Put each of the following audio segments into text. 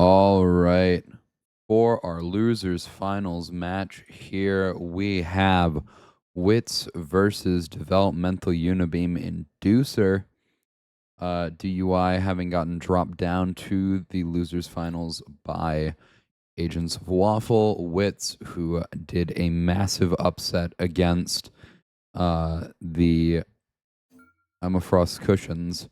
All right. For our losers finals match here, we have Witsss versus Developmental Unibeam Inducer. DUI having gotten dropped down to the losers finals by Agents of Waffle. Witsss, who did a massive upset against the Frost Cushions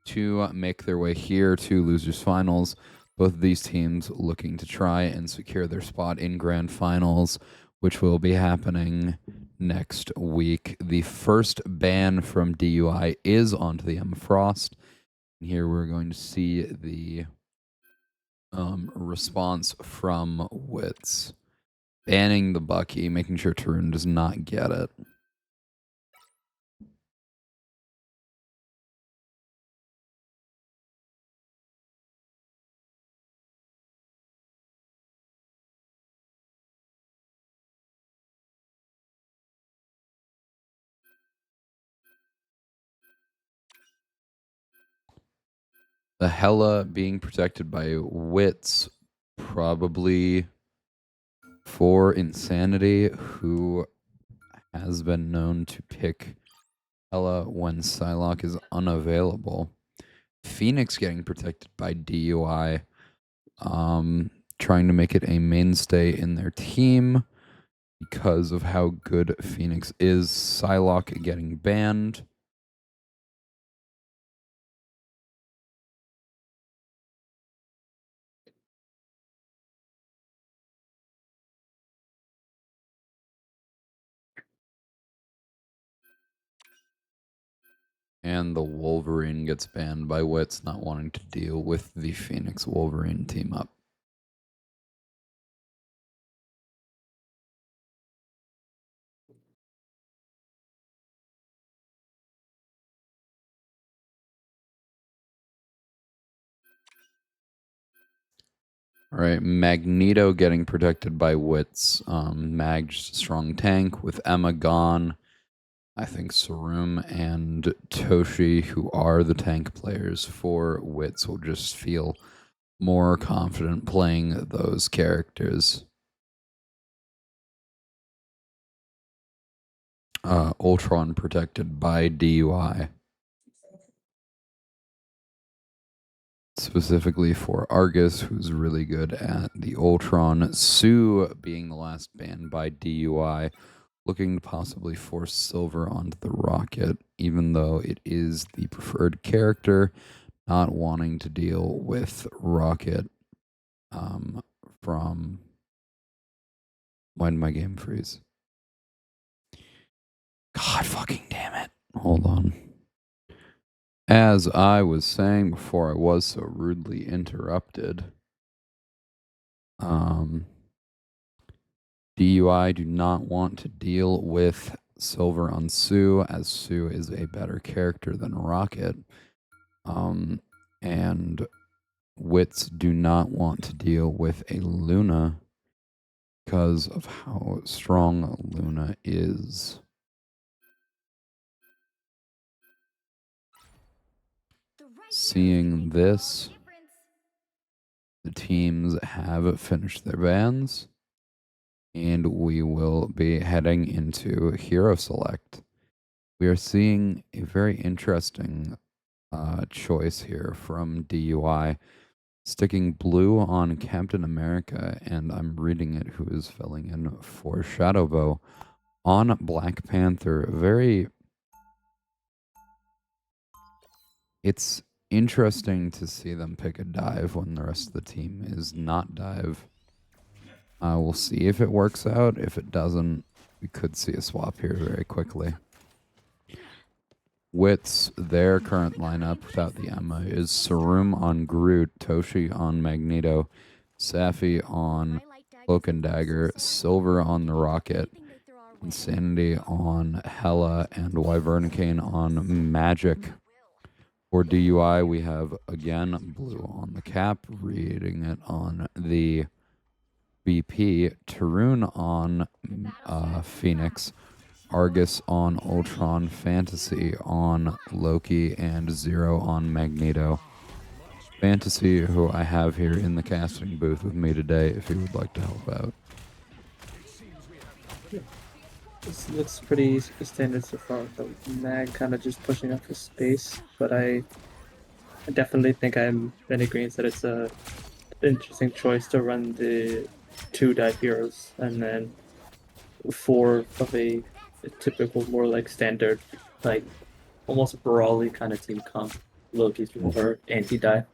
to make their way here to losers finals. Both of these teams looking to try and secure their spot in grand finals, which will be happening next week. The first ban from DUI is onto the Frost. Here we're going to see the response from Witsss. Banning the Bucky, making sure Tarun does not get it. The Hella being protected by Witsss, probably for Insanity, who has been known to pick Hella when Psylocke is unavailable. Phoenix getting protected by DUI, trying to make it a mainstay in their team because of how good Phoenix is. Psylocke getting banned. And the Wolverine gets banned by Witsss, not wanting to deal with the Phoenix Wolverine team up. All right, Magneto getting protected by Witsss. Mag's strong tank with Emma gone. I think Sarum and Toshi, who are the tank players for Witsss, will just feel more confident playing those characters. Ultron protected by DUI. Specifically for Argus, who's really good at the Ultron. Sue being the last ban by DUI, looking to possibly force Silver onto the Rocket, even though it is the preferred character, not wanting to deal with Rocket from... Why did my game freeze? God fucking damn it. Hold on. As I was saying before I was so rudely interrupted, DUI do not want to deal with Silver on Sue, as Sue is a better character than Rocket. And Witsss do not want to deal with a Luna because of how strong Luna is. Seeing this, the teams have finished their bans, and we will be heading into Hero Select. We are seeing a very interesting choice here from DUI, sticking blue on Captain America, and I'm reading it, who is filling in for Shadowbow on Black Panther. It's interesting to see them pick a dive when the rest of the team is not dive. We'll see if it works out. If it doesn't, we could see a swap here very quickly. Witsss, their current lineup without the Emma is Sarum on Groot, Toshi on Magneto, Safi on Cloak and Dagger, Silver on the Rocket, Insanity on Hela, and Wyvernacane on Magic. For DUI, we have, again, blue on the cap, reading it on the BP, Tarun on Phoenix, Argus on Ultron, Fantasy on Loki, and Zero on Magneto. Fantasy, who I have here in the casting booth with me today, if he would like to help out. This looks pretty standard so far with the mag kind of just pushing up his space, but I definitely think I'm in agreement that it's a interesting choice to run the 2 dive heroes and then 4 of a typical, more like standard, like almost brawly kind of team comp. Loki's more anti-dive,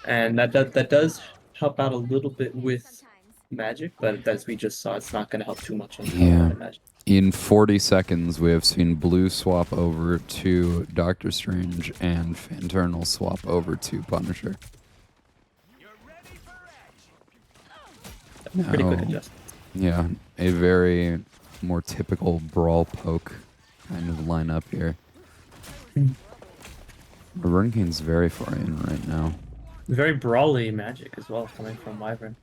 and that does help out a little bit with magic, but as we just saw, it's not going to help too much on Hela, I imagine. In 40 seconds, we have seen Blue swap over to Doctor Strange and Fanternal swap over to Punisher. Pretty quick adjustment. Yeah, a very more typical brawl poke kind of lineup here. Rurnkane's very far in right now. Very brawly magic as well coming from Wyvern.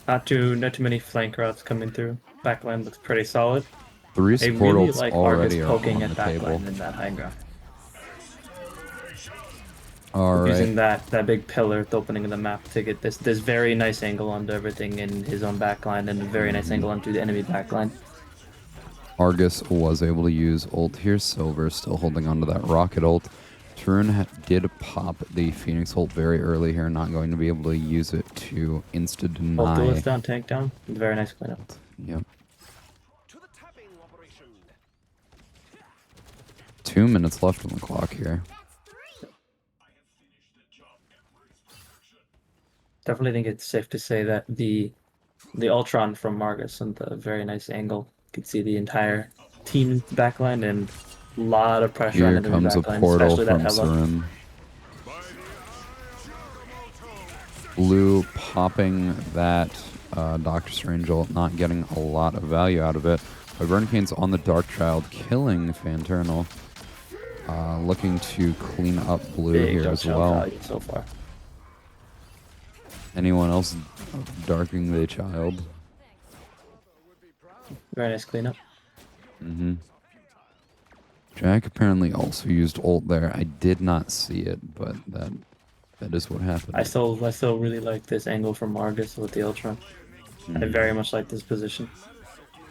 Not too many flank routes coming through. Backline looks pretty solid. 3 I support really ults like already Argus are poking on at the table. backline in that high ground. All Using right. that big pillar at the opening of the map to get this very nice angle onto everything in his own backline and a very nice angle onto the enemy backline. Argus was able to use ult here. Silver still holding onto that rocket ult. Tarun did pop the Phoenix ult very early here, not going to be able to use it to insta-deny. Ult duelist down, tank down. Very nice cleanup. Yep. 2 minutes left on the clock here. Definitely think it's safe to say that the Ultron from Margus and the very nice angle. You can see the entire team backline and a lot of pressure Here on enemy comes a backline, portal especially that from Hela. Sarim. Blue popping that Doctor Strange ult, not getting a lot of value out of it. But Burnkane's on the Dark Child, killing Fanternal. Looking to clean up Blue Big here Dark as Child well. value so far. Anyone else darking the child? Very nice cleanup. Jack apparently also used ult there. I did not see it, but that is what happened. I still really like this angle from Margus with the Ultron. I very much like this position.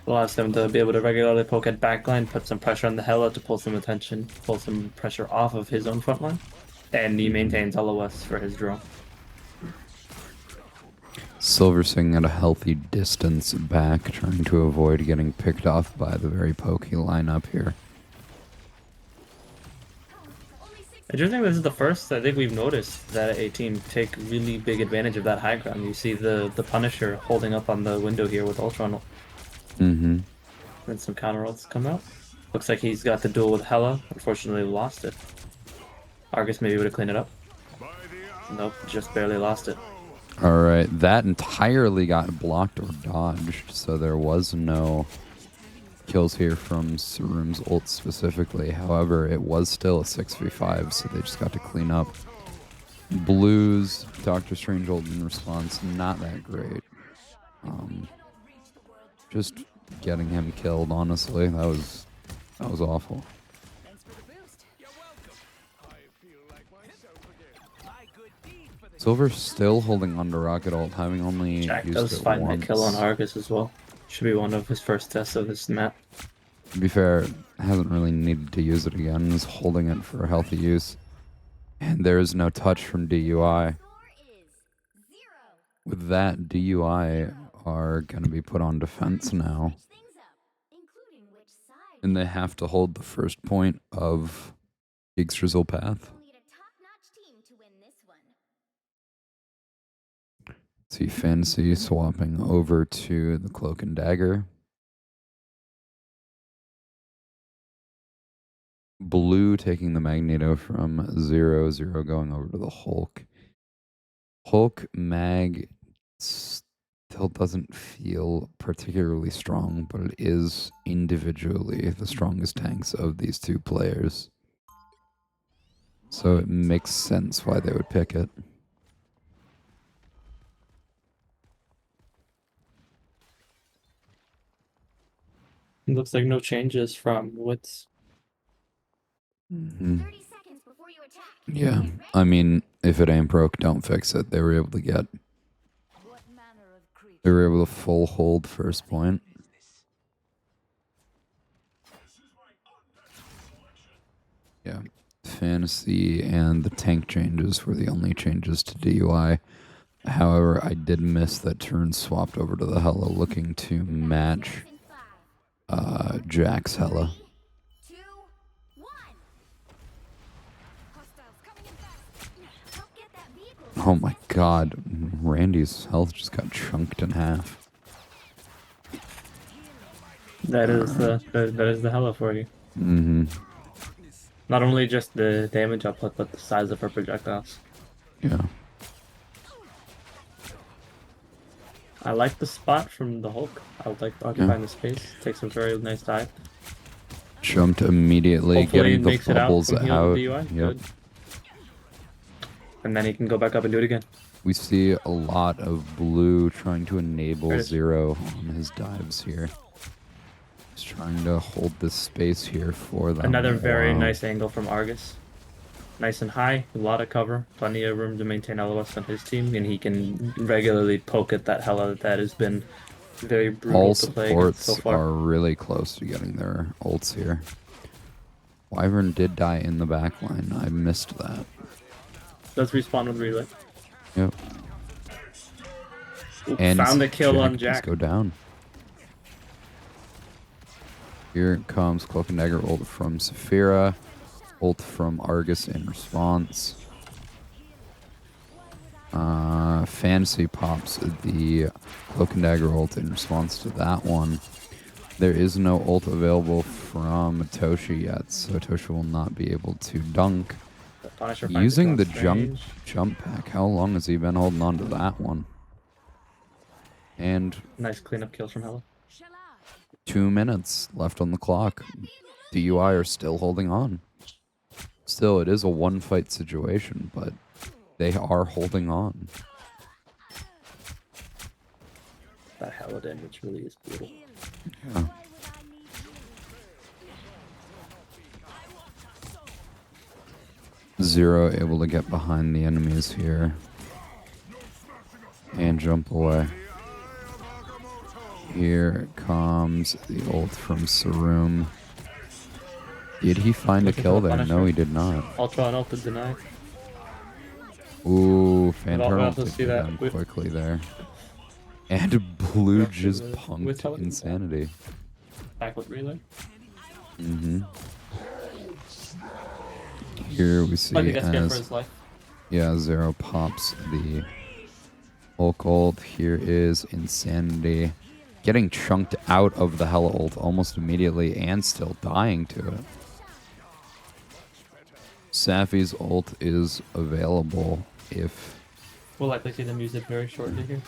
Allows him to be able to regularly poke at backline, put some pressure on the Hela to pull some attention, pull some pressure off of his own front line, and he maintains LOS for his drone. Silver sitting at a healthy distance back, trying to avoid getting picked off by the very pokey lineup here. I do think this is the first I think we've noticed that a team take really big advantage of that high ground. You see the Punisher holding up on the window here with Ultron. Mm-hmm. And some counter ults come out. Looks like he's got the duel with Hela. Unfortunately, lost it. Argus may be able to clean it up. Nope, just barely lost it. All right, that entirely got blocked or dodged, so there was no kills here from Sarim's ult specifically. However, it was still a 6v5, so they just got to clean up. Blue's Doctor Strange ult in response, not that great. Just getting him killed, honestly, that was awful. Silver still holding on to Rocket Ult, having only Jack used does it find once. that kill on Argus as well. Should be one of his first tests of this map. To be fair, hasn't really needed to use it again. Is holding it for healthy use. And there is no touch from DUI. With that, DUI are going to be put on defense now. And they have to hold the first point of Yggdrasil Path. See Fantasy swapping over to the Cloak and Dagger. Blue taking the Magneto from 0-0 going over to the Hulk. Hulk Mag still doesn't feel particularly strong, but it is individually the strongest tanks of these two players. So it makes sense why they would pick it. It looks like no changes from Witsss. Yeah, I mean, If it ain't broke, don't fix it. They were able to get. They were able to full hold first point. Yeah. Fantasy and the tank changes were the only changes to DUI. However, I did miss that turn swapped over to the Hella looking to match Jack's Hella. Oh my god, Randy's health just got chunked in half. That is the Hella for you. Mm-hmm. Not only just the damage output, but the size of her projectiles. Yeah. I like the spot from the Hulk. I would like occupying the space. Takes a very nice dive. Jumped immediately, Hopefully getting the makes bubbles it out. From heal out. DUI. Yep. Good. And then he can go back up and do it again. We see a lot of blue trying to enable Right. Zero on his dives here. He's trying to hold this space here for them. Another very nice angle from Argus. Nice and high, a lot of cover, plenty of room to maintain LOS on his team, and he can regularly poke at that Hella that has been very brutal All to play against so supports far. are really close to getting their ults here. Wyvern did die in the back line. I missed that. Does respawn with relay. Yep. Ooh, And found the kill on does Jack. go down. Here comes Cloak and Dagger ult from Saphira. Ult from Argus in response. Fantasy pops the Cloak and Dagger ult in response to that one. There is no ult available from Toshi yet, so Toshi will not be able to dunk. The Punisher finds Using the it strange. jump pack, how long has he been holding on to that one? And Nice cleanup kills from Hella. 2 minutes left on the clock. DUI are still holding on. Still, it is a one-fight situation, but they are holding on. That Hella damage really is brutal. Yeah. Zero able to get behind the enemies here. And jump away. Here comes the ult from Sarum. Did he find a kill there? No, he did not. Ultra and ult to deny. Ooh, I'll Phantom also took see it that down with- quickly there. And Blue Yeah, just with punked Hella. Insanity. Back with relay. Mm-hmm. Here we see Like I guess for as his life. Zero pops the Hulk ult. Here is Insanity. Getting chunked out of the Hella ult almost immediately and still dying to it. Safi's ult is available if... We'll likely see them use it very shortly here.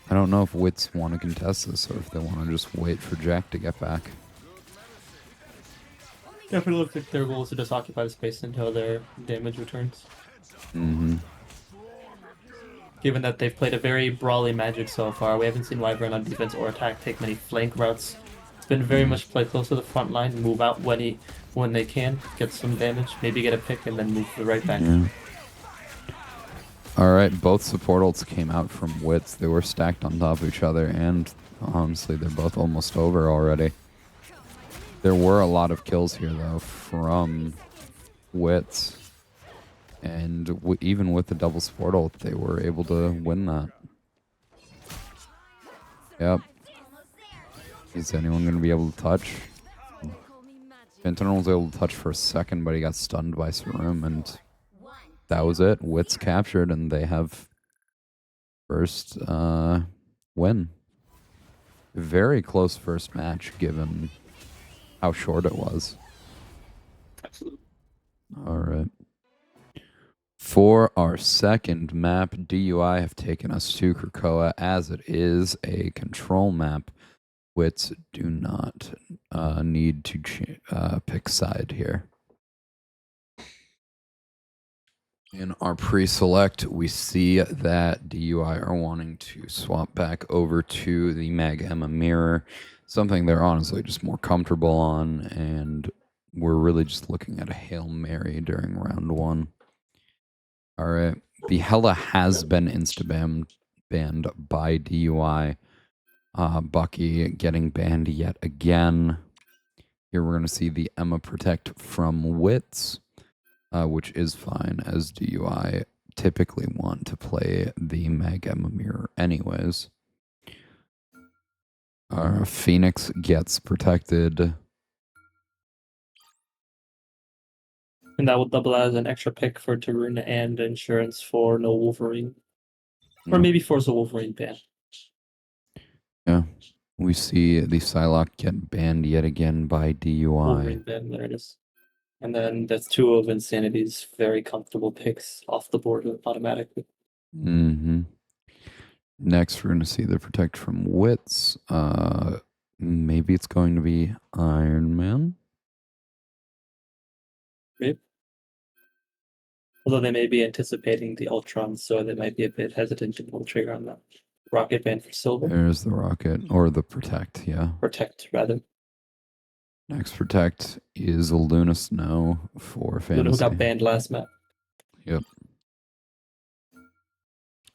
I don't know if Witsss want to contest this or if they want to just wait for Jack to get back. Definitely looks like their goal is to just occupy the space until their damage returns. Mm-hmm. Given that they've played a very brawly Magic so far, we haven't seen Wyvern on defense or attack take many flank routes. It's been very much play close to the front line, move out when they can, get some damage, maybe get a pick, and then move to the right back. Yeah. Alright, both support ults came out from Witsss. They were stacked on top of each other, and honestly, they're both almost over already. There were a lot of kills here, though, from Witsss. And even with the double support ult, they were able to win that. Yep. Is anyone going to be able to touch? Sentinel was able to touch for a second, but he got stunned by Sarum, and that was it. Witsss captured, and they have first win. Very close first match, given how short it was. Absolutely. All right. For our second map, DUI have taken us to Krakoa, as it is a control map. Witsss do not need to pick side here. In our pre-select, we see that DUI are wanting to swap back over to the Mag Emma mirror, something they're honestly just more comfortable on, and we're really just looking at a Hail Mary during round one. All right. The Hella has been banned by DUI. Bucky getting banned yet again. Here we're going to see the Emma Protect from Witsss, which is fine, as DUI typically want to play the Mag Emma mirror anyways. Phoenix gets protected. And that will double as an extra pick for Tarun and insurance for no Wolverine. Or maybe force a Wolverine ban. Yeah. We see the Psylocke get banned yet again by DUI. Wolverine ban, there it is. And then that's two of Insanity's very comfortable picks off the board automatically. Mm-hmm. Next, we're going to see the Protect from Witsss. Maybe it's going to be Iron Man. Maybe. Although they may be anticipating the Ultron, so they might be a bit hesitant to pull the trigger on that. Rocket ban for Silver. There's the Rocket, or the Protect, yeah. Protect, rather. Next Protect is Luna Snow for Fantasy. Luna, who got banned last map. Yep.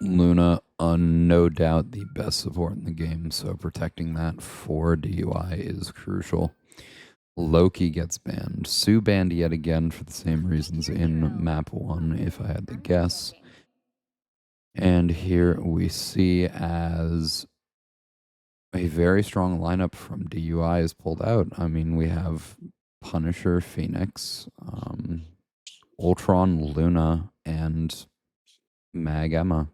Luna, no doubt the best support in the game, so protecting that for DUI is crucial. Loki gets banned. Sue banned yet again for the same reasons in map 1, if I had to guess. And here we see as a very strong lineup from DUI is pulled out. I mean, we have Punisher, Phoenix, Ultron, Luna, and Mag Emma.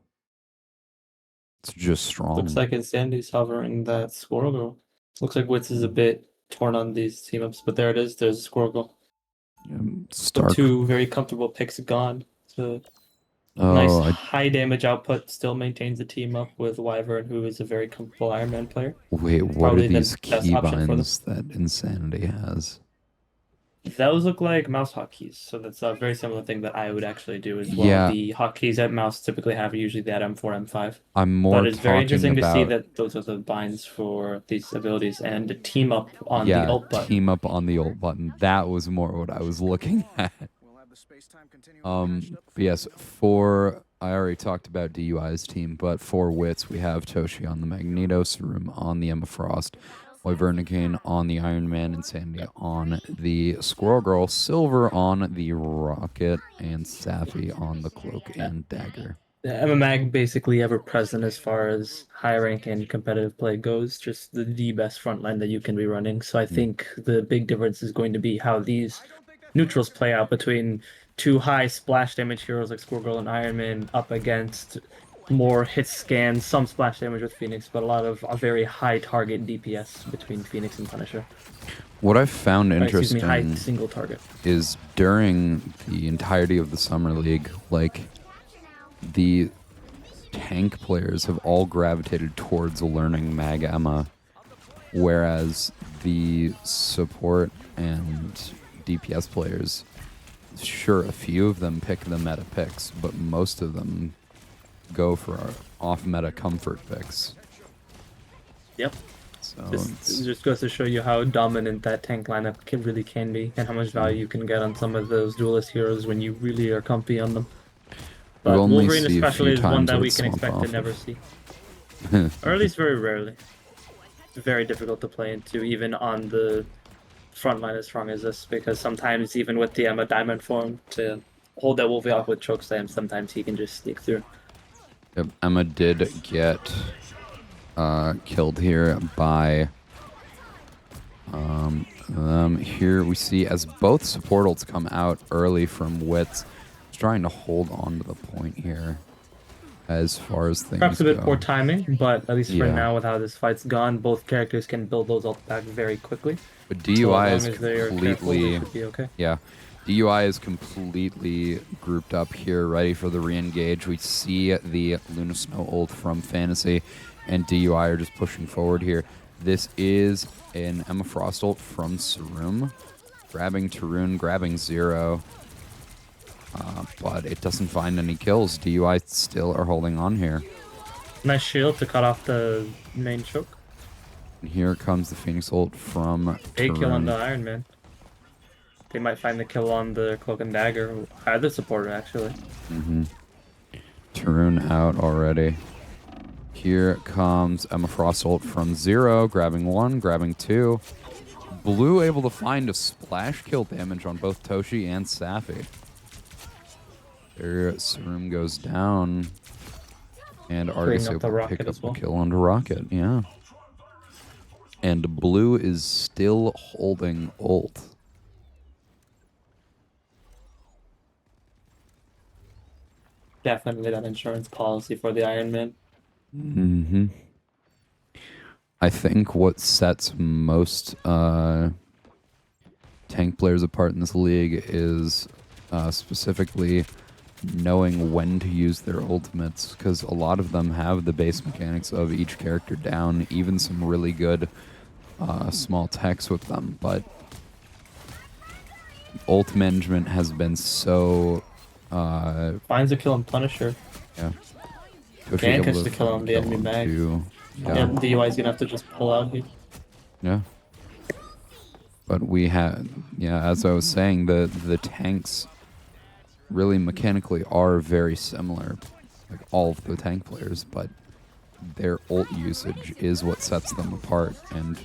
It's just strong. Looks like Insandy's hovering that Squirrel Girl. Looks like Witsss is a bit torn on these team ups, but there it is. There's a Squirrel Girl. Stark. Two very comfortable picks gone. So nice high damage output. Still maintains the team up with Wyvern, who is a very comfortable Iron Man player. Wait, what Probably are these keybinds that Insanity has? Those look like mouse hotkeys, so that's a very similar thing that I would actually do as well. Yeah. The hotkeys that mouse typically have are usually that M4, M5. I'm more But it's very interesting to see that those are the binds for these abilities and the team up on the ult button. Team up on the ult button. That was more what I was looking at. Yes, I already talked about DUI's team, but for Witsss, we have Toshi on the Magneto, Sarum on the Emma Frost, Wyvernicane on the Iron Man, and Sandy on the Squirrel Girl, Silver on the Rocket, and Safi on the Cloak and Dagger. The Emma Mag basically ever present as far as high rank and competitive play goes, just the best frontline that you can be running. So I think the big difference is going to be how these neutrals play out between two high splash damage heroes like Squirrel Girl and Iron Man up against more hit scans, some splash damage with Phoenix, but a lot of a very high target DPS between Phoenix and Punisher. What I've found interesting high single target is during the entirety of the Summer League, like the tank players have all gravitated towards learning Mag Emma, whereas the support and DPS players, sure, a few of them pick the meta picks, but most of them go for off-meta comfort picks. Yep. So this just goes to show you how dominant that tank lineup really can be, and how much value you can get on some of those duelist heroes when you really are comfy on them. But Wolverine especially is one that we can expect to never see. Or at least very rarely. It's very difficult to play into, even on the front line as strong as this, because sometimes even with the Emma Diamond form, to hold that Wolfie off with chokeslam, sometimes he can just sneak through. Yep, Emma did get killed here by here we see as both support ults come out early from Witsss. Trying to hold on to the point here as far as things Perhaps a bit poor timing, but at least for now, with how this fight's gone, both characters can build those ults back very quickly. But DUI is completely okay. Yeah, DUI is completely grouped up here, ready for the re-engage. We see the Luna Snow ult from Fantasy, and DUI are just pushing forward here. This is an Emma Frost ult from Sarum, grabbing Tarun, grabbing Zero. But it doesn't find any kills. DUI still are holding on here. Nice shield to cut off the main choke. And here comes the Phoenix ult from Big kill on the Iron Man. they might find the kill on the Cloak and Dagger. Either supporter, actually. Tarun out already. Here comes Emma Frost ult from 0, grabbing 1, grabbing 2. Blue able to find a splash kill damage on both Toshi and Safi. There, Sarum goes down. And Argus able to pick up the kill onto Rocket, yeah. And Blue is still holding ult. Definitely that insurance policy for the Iron Man. I think what sets most tank players apart in this league is specifically knowing when to use their ultimates, because a lot of them have the base mechanics of each character down, even some really good small techs with them, but ult management has been so... Finds a kill on Punisher. Yeah. Can catch the kill on the enemy mag. Yeah, the UI is gonna have to just pull out here. Yeah. But we had, yeah, as I was saying, the tanks really mechanically are very similar, like all of the tank players, but their ult usage is what sets them apart. And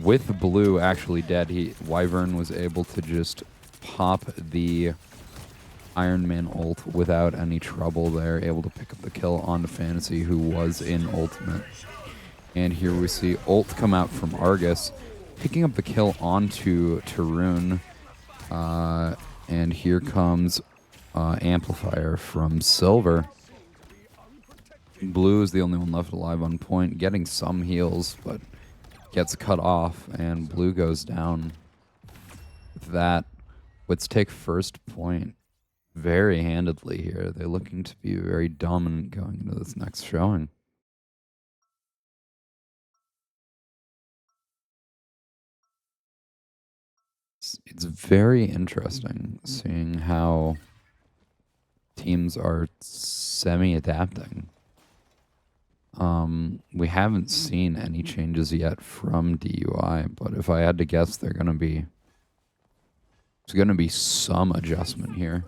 with Blue actually dead, Wyvern was able to just pop the Iron Man ult without any trouble there, able to pick up the kill onto Fantasy, who was in ultimate. And here we see ult come out from Argus, picking up the kill onto Tarun. And here comes Amplifier from Silver. Blue is the only one left alive on point, getting some heals, but gets cut off, and Blue goes down. With that, Witsss take first point very handedly here. They're looking to be very dominant going into this next showing. It's very interesting seeing how teams are semi-adapting. We haven't seen any changes yet from DUI, but if I had to guess, there's gonna be some adjustment here.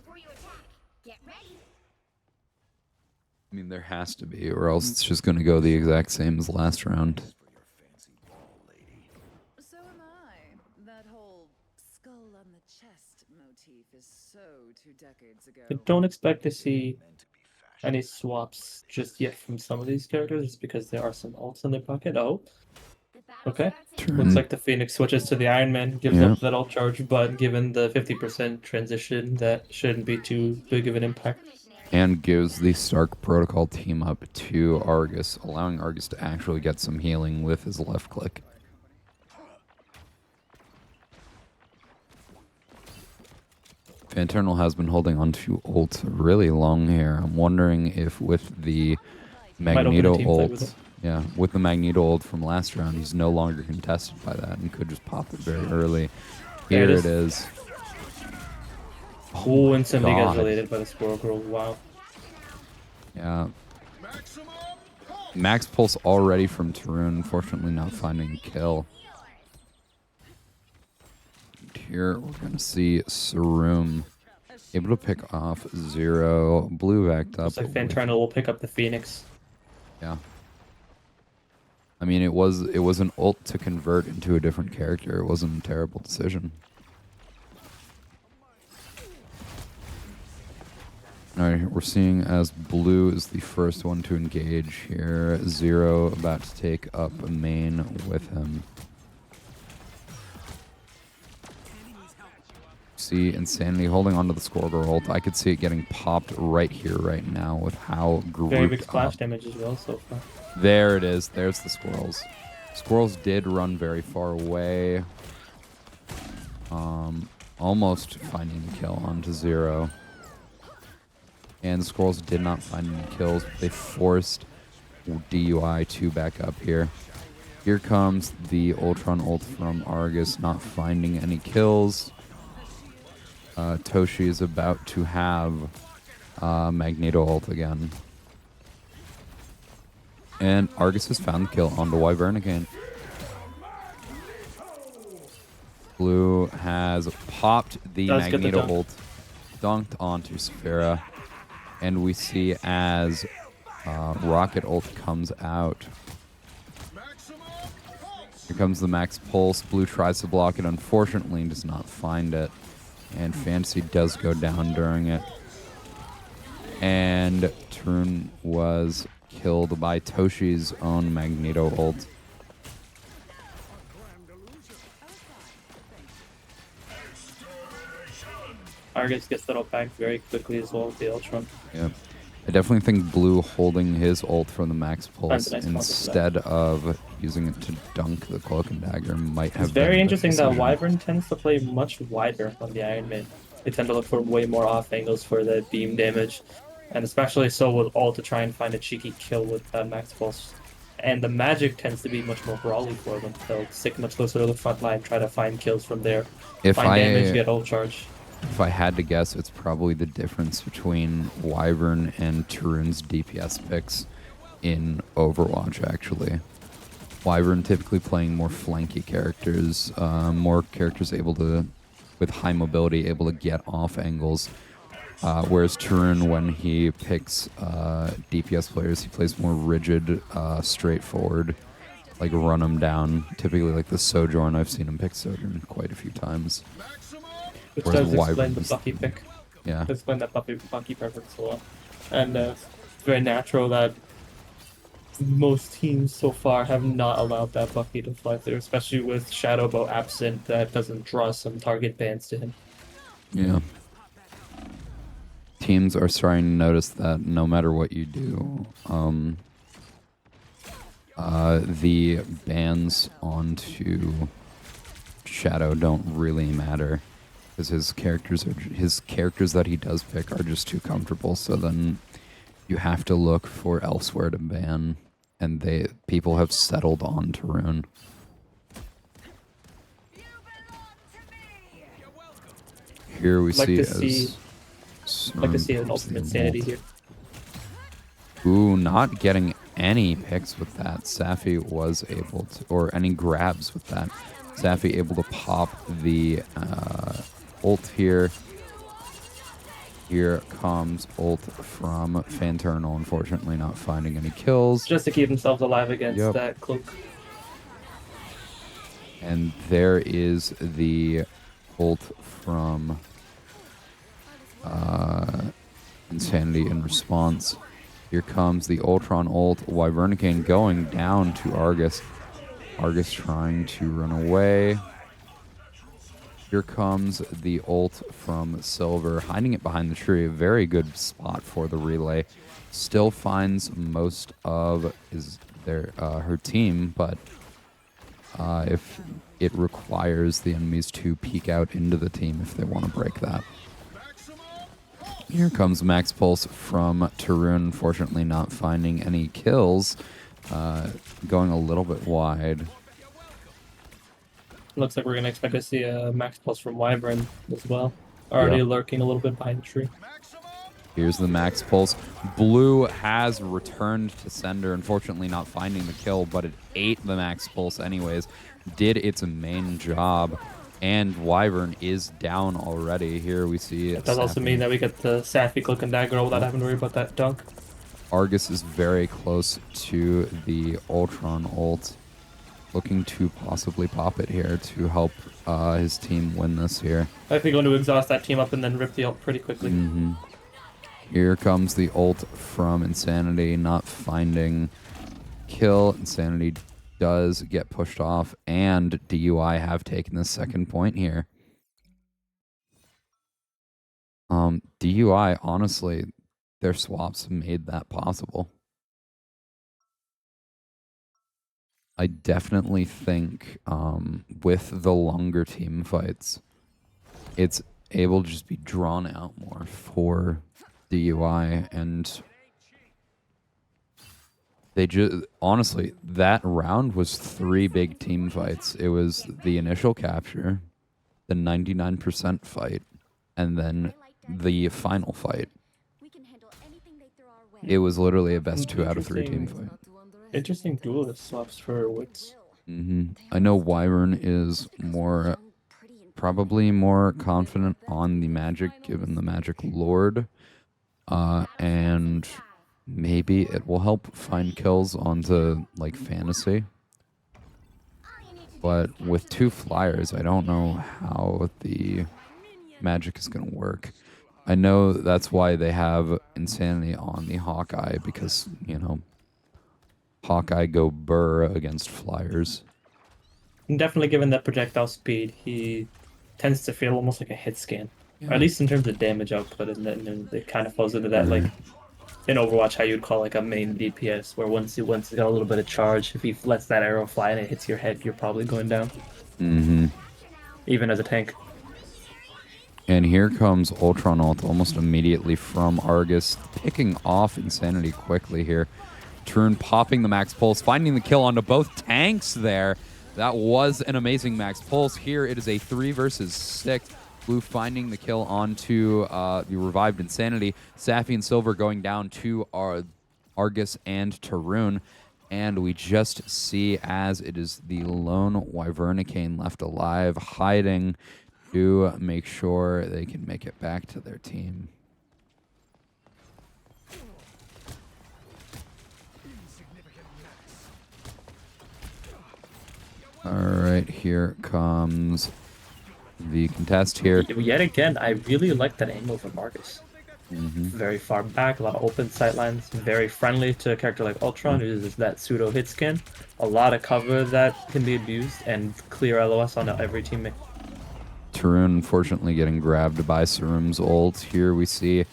I mean, there has to be, or else it's just gonna go the exact same as last round. So am I. That whole skull on the chest motif is so 2 decades ago. I don't expect to see any swaps just yet from some of these characters, just because there are some ults in their pocket. Oh, okay. Looks like the Phoenix switches to the Iron Man, gives up that ult charge, but given the 50% transition, that shouldn't be too big of an impact. And gives the Stark Protocol team up to Argus, allowing Argus to actually get some healing with his left click. Fanternal has been holding on to ult really long here. I'm wondering if with the Magneto ult, with the Magneto ult from last round, he's no longer contested by that and could just pop it very early. Here it is. Oh, and somebody gets related by the Squirrel Girl. Wow. Yeah. Max Pulse already from Tarun, unfortunately not finding a kill. Here we're going to see Sarum able to pick off 0. Blue backed up. Looks like Fanternal will pick up the Phoenix. Yeah. I mean, it was an ult to convert into a different character. It wasn't a terrible decision. Alright, we're seeing as Blue is the first one to engage here. 0 about to take up a main with him. See Insanity holding onto the Squirrel ult. I could see it getting popped right here, right now, with how grouped very big splash damage as well so far. There it is. There's the Squirrels. Squirrels did run very far away. Almost finding the kill onto 0. And the Squirrels did not find any kills. They forced DUI to back up here. Here comes the Ultron ult from Argus, not finding any kills. Toshi is about to have Magneto ult again. And Argus has found the kill on the Wyvern again. Blue has popped the Does get the Magneto dunk. ult, dunked onto Sphera, and we see as Rocket ult comes out. Here comes the Max Pulse. Blue tries to block it, unfortunately does not find it, and Fantasy does go down during it. And Tarun was killed by Toshi's own Magneto ult. Argus gets that ult back very quickly as well with the Ultron. Yeah. I definitely think Blue holding his ult from the Max Pulse That's a nice instead of using it to dunk the Cloak and Dagger might have It's very been a interesting that decision. Wyvern tends to play much wider on the Iron Man. They tend to look for way more off angles for the beam damage, and especially so with ult to try and find a cheeky kill with Max Pulse. And the magic tends to be much more brawly for them. They'll stick much closer to the front line, try to find kills from there, find damage, get ult charge. If I had to guess, it's probably the difference between Wyvern and Tarun's DPS picks in Overwatch, actually. Wyvern typically playing more flanky characters, more characters able to, with high mobility, able to get off angles. Whereas Tarun, when he picks DPS players, he plays more rigid, straightforward, like run them down. Typically like the Sojourn, I've seen him pick Sojourn quite a few times. Which Whereas does explain the Wyvern's- Bucky pick. Yeah. Explain that Bucky preference a lot. And it's very natural that most teams so far have not allowed that Bucky to fly through, especially with Shadowbow absent that doesn't draw some target bans to him. Yeah. Teams are starting to notice that no matter what you do, the bans onto Shadow don't really matter because his characters that he does pick are just too comfortable. So then you have to look for elsewhere to ban, and people have settled on Tarun. Here we Like see to as see- like to see an comes the ultimate sanity ult. here. Ooh, not getting any picks with that. Safi was able to, or any grabs with that. Safi able to pop the ult here. Here comes ult from Fanternal, unfortunately not finding any kills. Just to keep themselves alive against Yep. that cloak. And there is the ult from Insanity in response. Here comes the Ultron ult. Wyvernicane going down to Argus. Argus trying to run away. Here comes the ult from Silver, hiding it behind the tree. A very good spot for the relay. Still finds most of her team, but if it requires the enemies to peek out into the team if they want to break that. Here comes Max Pulse from Tarun, unfortunately not finding any kills, going a little bit wide. Looks like we're going to expect to see a Max Pulse from Wyvern as well. Already Yep. lurking a little bit behind the tree. Here's the Max Pulse. Blue has returned to sender, unfortunately not finding the kill, but it ate the Max Pulse anyways. Did its main job, and Wyvern is down already. Here we see That does also mean that we get the Safi Cloak and Dagger without having to worry about that dunk. Argus is very close to the Ultron ult, looking to possibly pop it here to help his team win this here. I think going to exhaust that team up and then rip the ult pretty quickly. Here comes the ult from Insanity, not finding kill. Insanity does get pushed off, and DUI have taken the second point here. DUI, honestly, their swaps made that possible. I definitely think with the longer team fights, it's able to just be drawn out more for DUI, and they just honestly, that round was 3 big team fights. It was the initial capture, the 99% fight, and then the final fight. It was literally a best 2 out of 3 team fight. Interesting duelist swaps for Witsss. I know Wyvern is more probably more confident on the magic, given the magic lord. And maybe it will help find kills onto, like, fantasy. But with 2 flyers, I don't know how the magic is going to work. I know that's why they have Insanity on the Hawkeye, because, you know, Hawkeye go burr against flyers. And definitely given that projectile speed, he tends to feel almost like a hit scan. Or at least in terms of damage output, and it kind of falls into that, like, in Overwatch, how you'd call like a main DPS, where once you got a little bit of charge, if he lets that arrow fly and it hits your head, you're probably going down. Mm-hmm. Even as a tank. And here comes Ultron ult almost immediately from Argus, picking off Insanity quickly here. Turn popping the max pulse, finding the kill onto both tanks there. That was an amazing max pulse. Here it is a 3 versus 6. Blue finding the kill onto the revived Insanity. Safi and Silver going down to Argus and Tarun. And we just see as it is the lone Wyvernicane left alive, hiding to make sure they can make it back to their team. All right, here comes the contest here. Yet again, I really like that angle from Marcus. Very far back, a lot of open sightlines, very friendly to a character like Ultron, who uses that pseudo hit scan. A lot of cover that can be abused, and clear LOS on every teammate. Tarun unfortunately getting grabbed by Sarum's ult. Here we see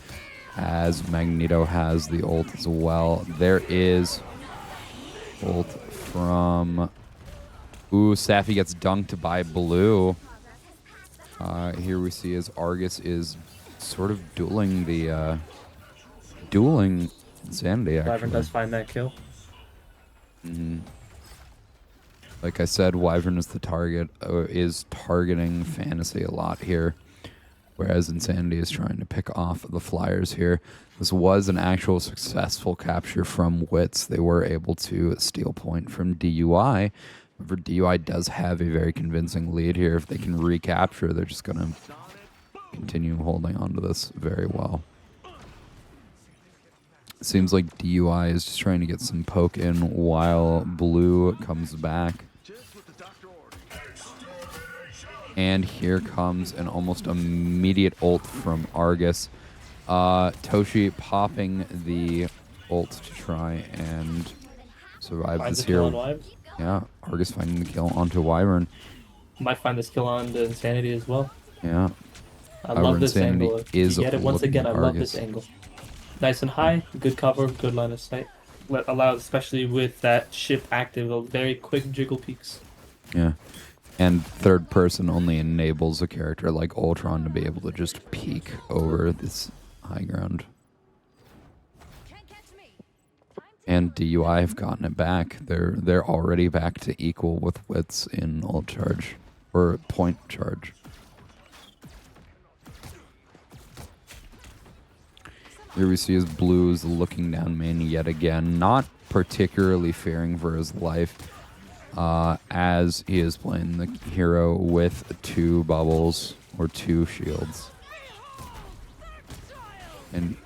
as Magneto has the ult as well. There is ult from... Ooh, Safi gets dunked by Blue. Here we see as Argus is sort of dueling the... dueling Insanity, actually. Wyvern does find that kill. Like I said, Wyvern is the target, is targeting Fantasy a lot here, whereas Insanity is trying to pick off the flyers here. This was an actual successful capture from Witsss. They were able to steal point from DUI. However, DUI does have a very convincing lead here. If they can recapture, they're just going to continue holding on to this very well. It seems like DUI is just trying to get some poke in while Blue comes back. And here comes an almost immediate ult from Argus. Toshi popping the ult to try and survive this here. Yeah, Argus finding the kill onto Wyvern. Might find this kill on the Insanity as well. Yeah. I love this angle. Is you get it once again. I love this angle. Nice and high, good cover, good line of sight. Allows, especially with that ship active, those very quick jiggle peaks. Yeah. And third person only enables a character like Ultron to be able to just peek over this high ground. And DUI have gotten it back. They're already back to equal with Witsss in ult charge or point charge. Here we see his Blues looking down main yet again, not particularly fearing for his life, as he is playing the hero with 2 bubbles or 2 shields. And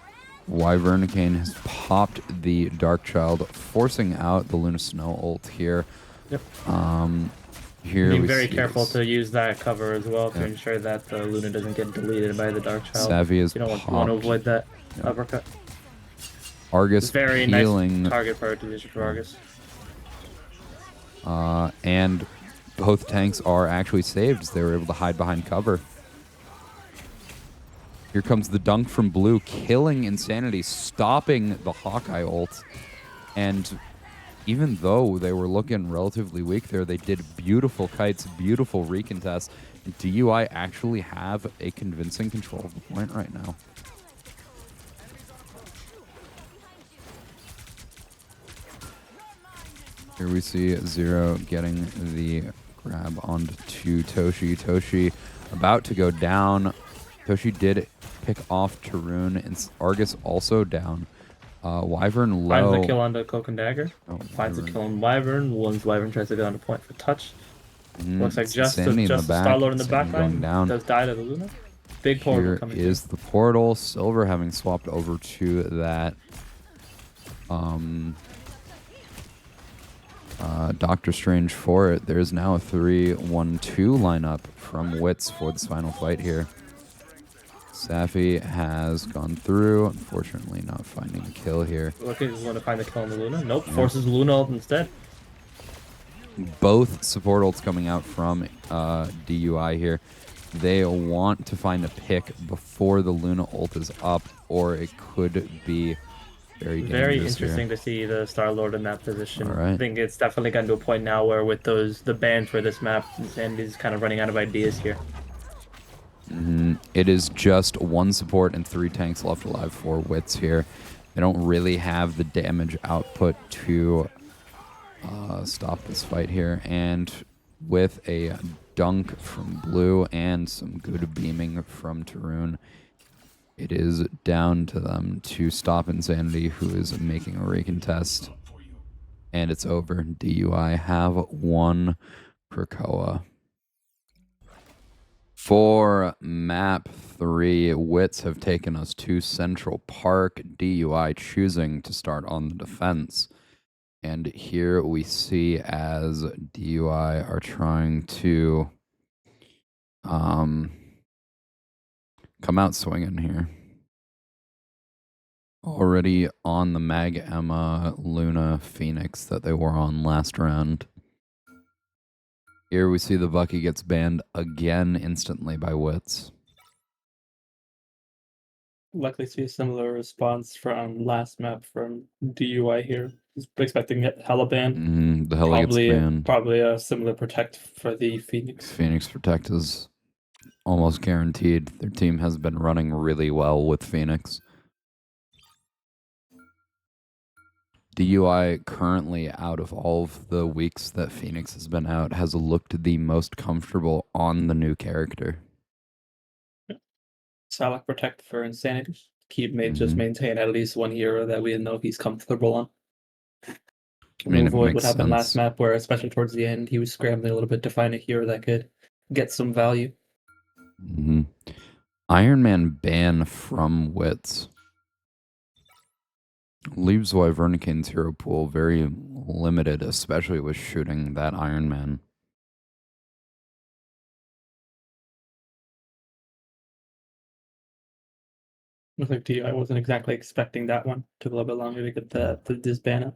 Wyvernicane has popped the Dark Child, forcing out the Luna Snow ult here. Yep. Here Be very careful to use that cover as well to ensure that the Luna doesn't get deleted by the Dark Child. Savvy is you don't want to avoid that uppercut. Argus very healing. Nice target prioritization for Argus. And both tanks are actually saved as they were able to hide behind cover. Here comes the dunk from Blue, killing Insanity, stopping the Hawkeye ult. And even though they were looking relatively weak there, they did beautiful kites, beautiful recontest. DUI actually have a convincing control of the point right now. Here we see Zero getting the grab onto Toshi. Toshi about to go down. Toshi did pick off Tarun, and Argus also down. Wyvern low. Finds the kill onto Cloak and Dagger. Oh, Finds the kill on Wyvern. Once Wyvern tries to go on the point for touch. Looks like just Insanity in the a back. Star-Lord in the Insanity back going line down. does die to the Luna. Big portal Here coming is through. the portal. Silver having swapped over to that Doctor Strange for it. There's now a 3-1-2 lineup from Witsss for this final fight here. Safi has gone through, unfortunately not finding a kill here. Looking to find the kill on the Luna. Nope, Yeah. forces Luna ult instead. Both support ults coming out from DUI here. They want to find a pick before the Luna ult is up, or it could be very dangerous. Very interesting to see the Star-Lord in that position. All right. I think it's definitely gotten to a point now where with the bans for this map, Insanity kind of running out of ideas here. It is just one support and 3 tanks left alive for Witsss here. They don't really have the damage output to stop this fight here. And with a dunk from Blue and some good beaming from Tarun, it is down to them to stop Insanity, who is making a recontest. And it's over. DUI have won Krakoa. For map 3, Witsss have taken us to Central Park. DUI choosing to start on the defense. And here we see as DUI are trying to come out swinging here. Already on the Mag Emma Luna Phoenix that they were on last round. Here we see the Bucky gets banned again instantly by Witsss. Likely see a similar response from last map from DUI here. He's expecting hella ban. The heli gets banned. Probably a similar protect for the Phoenix. Phoenix protect is almost guaranteed. Their team has been running really well with Phoenix. DUI currently, out of all of the weeks that Phoenix has been out, has looked the most comfortable on the new character. Salak protect for Insanity. Just maintain at least one hero that we know he's comfortable on. I mean, it avoid makes what happened last sense. map, where especially towards the end, he was scrambling a little bit to find a hero that could get some value. Iron Man ban from Witsss leaves Wyvernicane's hero pool very limited, especially with shooting that Iron Man. Looks like I wasn't exactly expecting that one. Took a little bit longer to get this banner,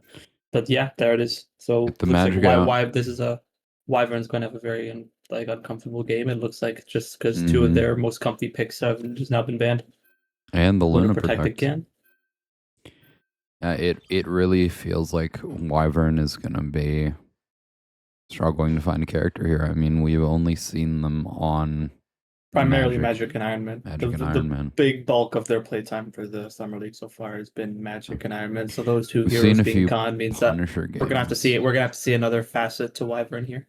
but yeah, there it is. So Get the looks like magic out. why this is a Wyvern's going to have a very uncomfortable game. It looks like just because 2 of their most comfy picks have just now been banned. And the Luna protect protect again. It really feels like Wyvern is going to be struggling to find a character here. I mean, we've only seen them on primarily Magic and Iron Man. Iron Man. Big bulk of their playtime for the Summer League so far has been Magic and Iron Man. So those 2 We've heroes seen a being few gone means that Punisher games. we're gonna have to see it. We're gonna have to see another facet to Wyvern here.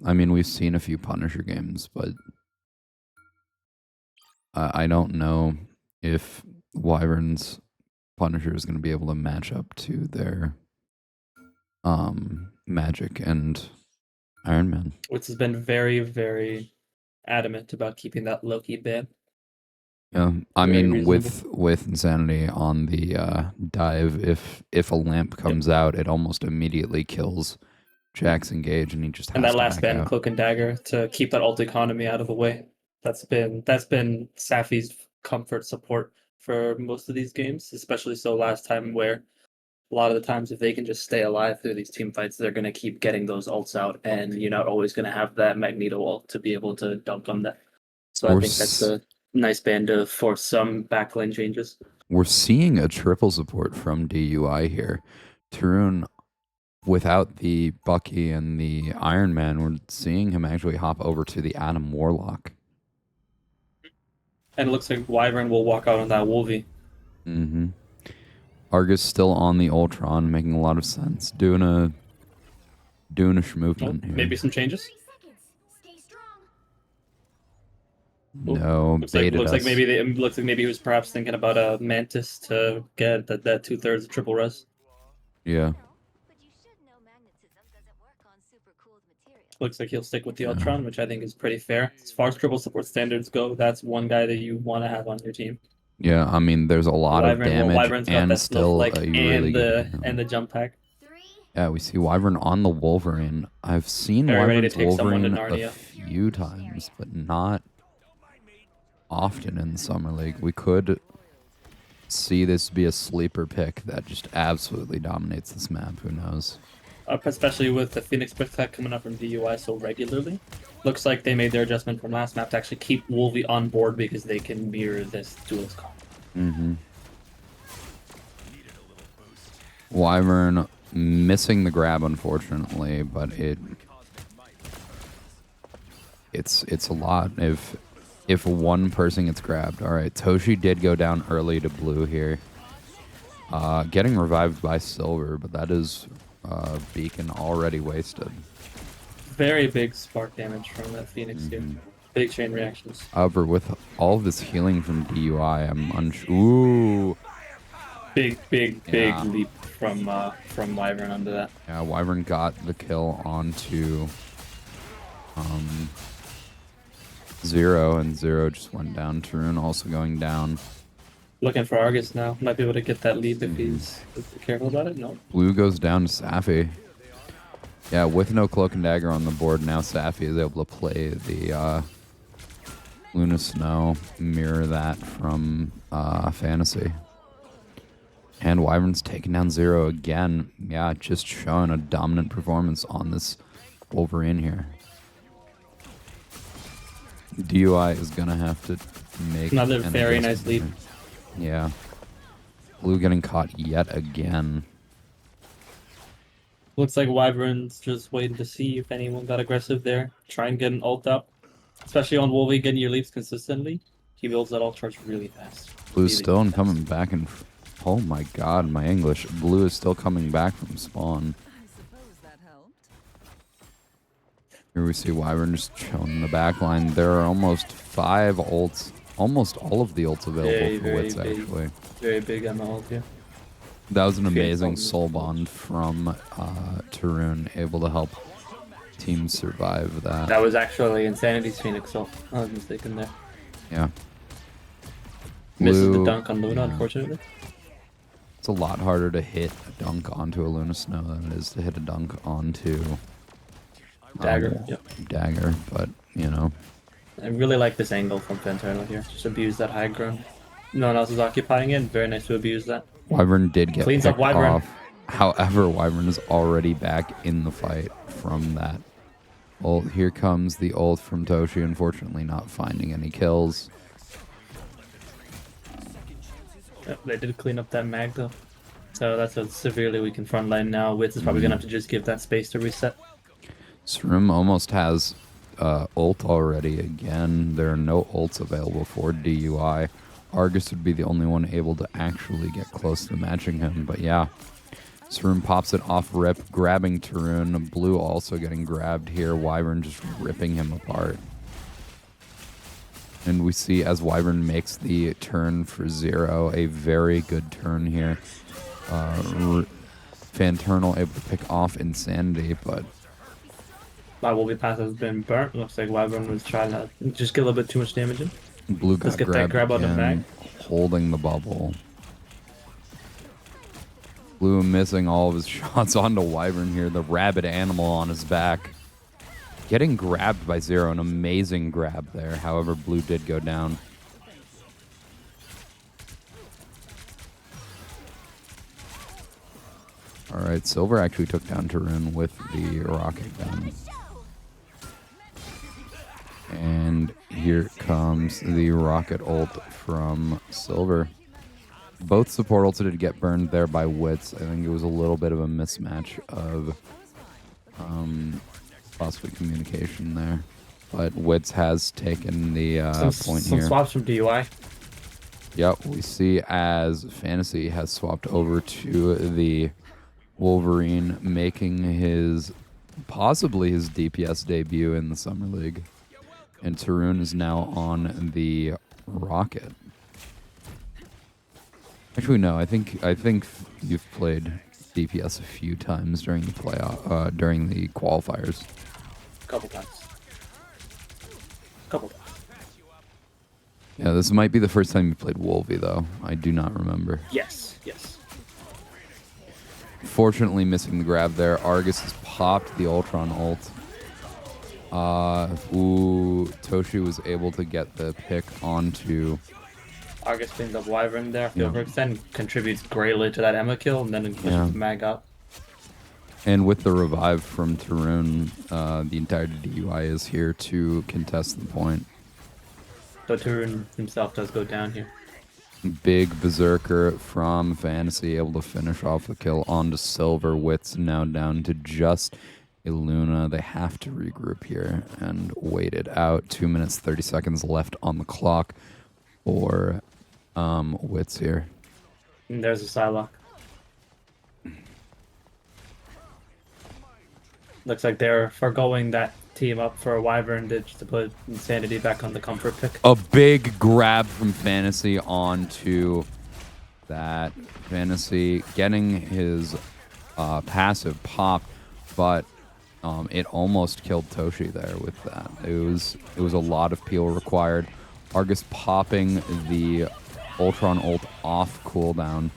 I mean, we've seen a few Punisher games, but I don't know if Wyvern's Punisher is going to be able to match up to their Magic and Iron Man. Which has been very, very adamant about keeping that Loki ban. Yeah, I mean, reasonable. with Insanity on the dive, if a lamp comes out, it almost immediately kills Jackson Gage, and he just has And that to last back ban, out. Cloak and Dagger, to keep that ult economy out of the way. That's been Safi's comfort support for most of these games, especially so last time, where a lot of the times if they can just stay alive through these team fights, they're going to keep getting those ults out, and you're not always going to have that Magneto ult to be able to dunk on that. So I think that's a nice ban to force some backlane changes. We're seeing a triple support from DUI here. Tarun, without the Bucky and the Iron Man, we're seeing him actually hop over to the Adam Warlock. And it looks like Wyvern will walk out on that Wolvie. Argus still on the Ultron, making a lot of sense. Doing a movement here. Maybe some changes. No, looks like maybe he was perhaps thinking about a Mantis to get that 2/3 triple res. Yeah. But you should know magnetism doesn't work on super cooled materials. Looks like he'll stick with the Yeah. Ultron, which I think is pretty fair. As far as triple support standards go, that's one guy that you want to have on your team. Yeah, I mean, there's a lot of damage Wyvern's got and that still snowflake a really good. and the jump pack. Yeah, we see Wyvern on the Wolverine. I've seen Very ready to Wyvern's take someone to Wolverine a Narnia. few times, but not often in Summer League. We could see this be a sleeper pick that just absolutely dominates this map. Who knows? Especially with the Phoenix Protect coming up from DUI so regularly. Looks like they made their adjustment from last map to actually keep Wolvie on board because they can mirror this duelist comp. Mm-hmm. Wyvern missing the grab, unfortunately, but it's a lot if one person gets grabbed. All right, Toshi did go down early to blue here. Getting revived by Silver, but that is Beacon already wasted. Very big spark damage from that Phoenix here. Big chain reactions. However, with all of this healing from DUI, I'm unsure. Ooh. Big Yeah. leap from Wyvern under that. Yeah, Wyvern got the kill onto Zero, and Zero just went down. Tarun also going down. Looking for Argus now. Might be able to get that leap if he's careful about it. No. Blue goes down to Safi. Yeah, with no Cloak and Dagger on the board, now Safi is able to play the Luna Snow, mirror that from Fantasy. And Wyvern's taking down Zero again. Yeah, just showing a dominant performance on this Wolverine here. DUI is going to have to make Another an very adjustment nice leap. here. Yeah. Blue getting caught yet again. Looks like Wyvern's just waiting to see if anyone got aggressive there. Try and get an ult up. Especially on Wolvie, getting your leaps consistently. He builds that ult charge really fast. Blue's Really still fast. coming back and... Oh my god, my English. Blue is still coming back from spawn. I suppose that helped. Here we see Wyvern just chilling in the back line. There are almost 5 ults. Almost all of the ults available for Very Witsss, big. actually. Very big on the ult here. That was an Feels amazing almost soul bond from Tarun, able to help teams survive that. That was actually Insanity's Phoenix ult. I was mistaken there. Yeah. Misses the Blue- dunk on Luna, yeah. unfortunately. It's a lot harder to hit a dunk onto a Luna Snow than it is to hit a dunk onto Dagger. Yep. Dagger, but, you know. I really like this angle from Fentarlo here. Just abuse that high ground. No one else is occupying it. Very nice to abuse that. Wyvern did get Cleans up picked Wyvern. off. However, Wyvern is already back in the fight from that ult. Here comes the ult from Toshi, unfortunately not finding any kills. Yep, they did clean up that mag though. So that's a severely weakened front line now. Witsss is probably going to have to just give that space to reset. Srim almost has ult already again. There are no ults available for DUI. Argus would be the only one able to actually get close to matching him, but yeah. Srim pops it off rip, grabbing Tarun. Blue also getting grabbed here. Wyvern just ripping him apart. And we see as Wyvern makes the turn for Zero, a very good turn here. Fanternal able to pick off Insanity, but That Wolvie path has been burnt. Looks like Wyvern was trying to just get a little bit too much damage in. Blue got Let's get that grabbed grab on the again, holding the bubble. Blue missing all of his shots onto Wyvern here. The rabid animal on his back. Getting grabbed by Zero, an amazing grab there. However, Blue did go down. All right, Silver actually took down Tarun with the rocket gun. And here comes the rocket ult from Silver. Both support ults did get burned there by Witsss. I think it was a little bit of a mismatch of possibly communication there. But Witsss has taken the point Some here. swaps from DUI. Yep, we see as Fantasy has swapped over to the Wolverine, making his possibly his DPS debut in the Summer League. And Tarun is now on the Rocket. Actually, no. I think you've played DPS a few times during the playoff, during the qualifiers. couple times. Couple times. Yeah, this might be the first time you played Wolvie, though. I do not remember. Yes, yes. Fortunately, missing the grab there. Argus has popped the Ultron ult. Toshi was able to get the pick onto... Argus cleans up Wyvern there. Field Yeah. Overextend contributes greatly to that Emma kill, and then it pushes the mag up. And with the revive from Tarun, the entire DUI is here to contest the point. So Turun himself does go down here. Big Berserker from Fantasy, able to finish off the kill onto Silver. Witsss now down to just a Luna. They have to regroup here and wait it out. 2 minutes, 30 seconds left on the clock for Witsss here. And there's a Psylocke. Looks like they're foregoing that team up for a Wyvern to put Insanity back on the comfort pick. A big grab from Fantasy onto that. Fantasy getting his passive pop, but it almost killed Toshi there with that. It was a lot of peel required. Argus popping the Ultron ult off cooldown.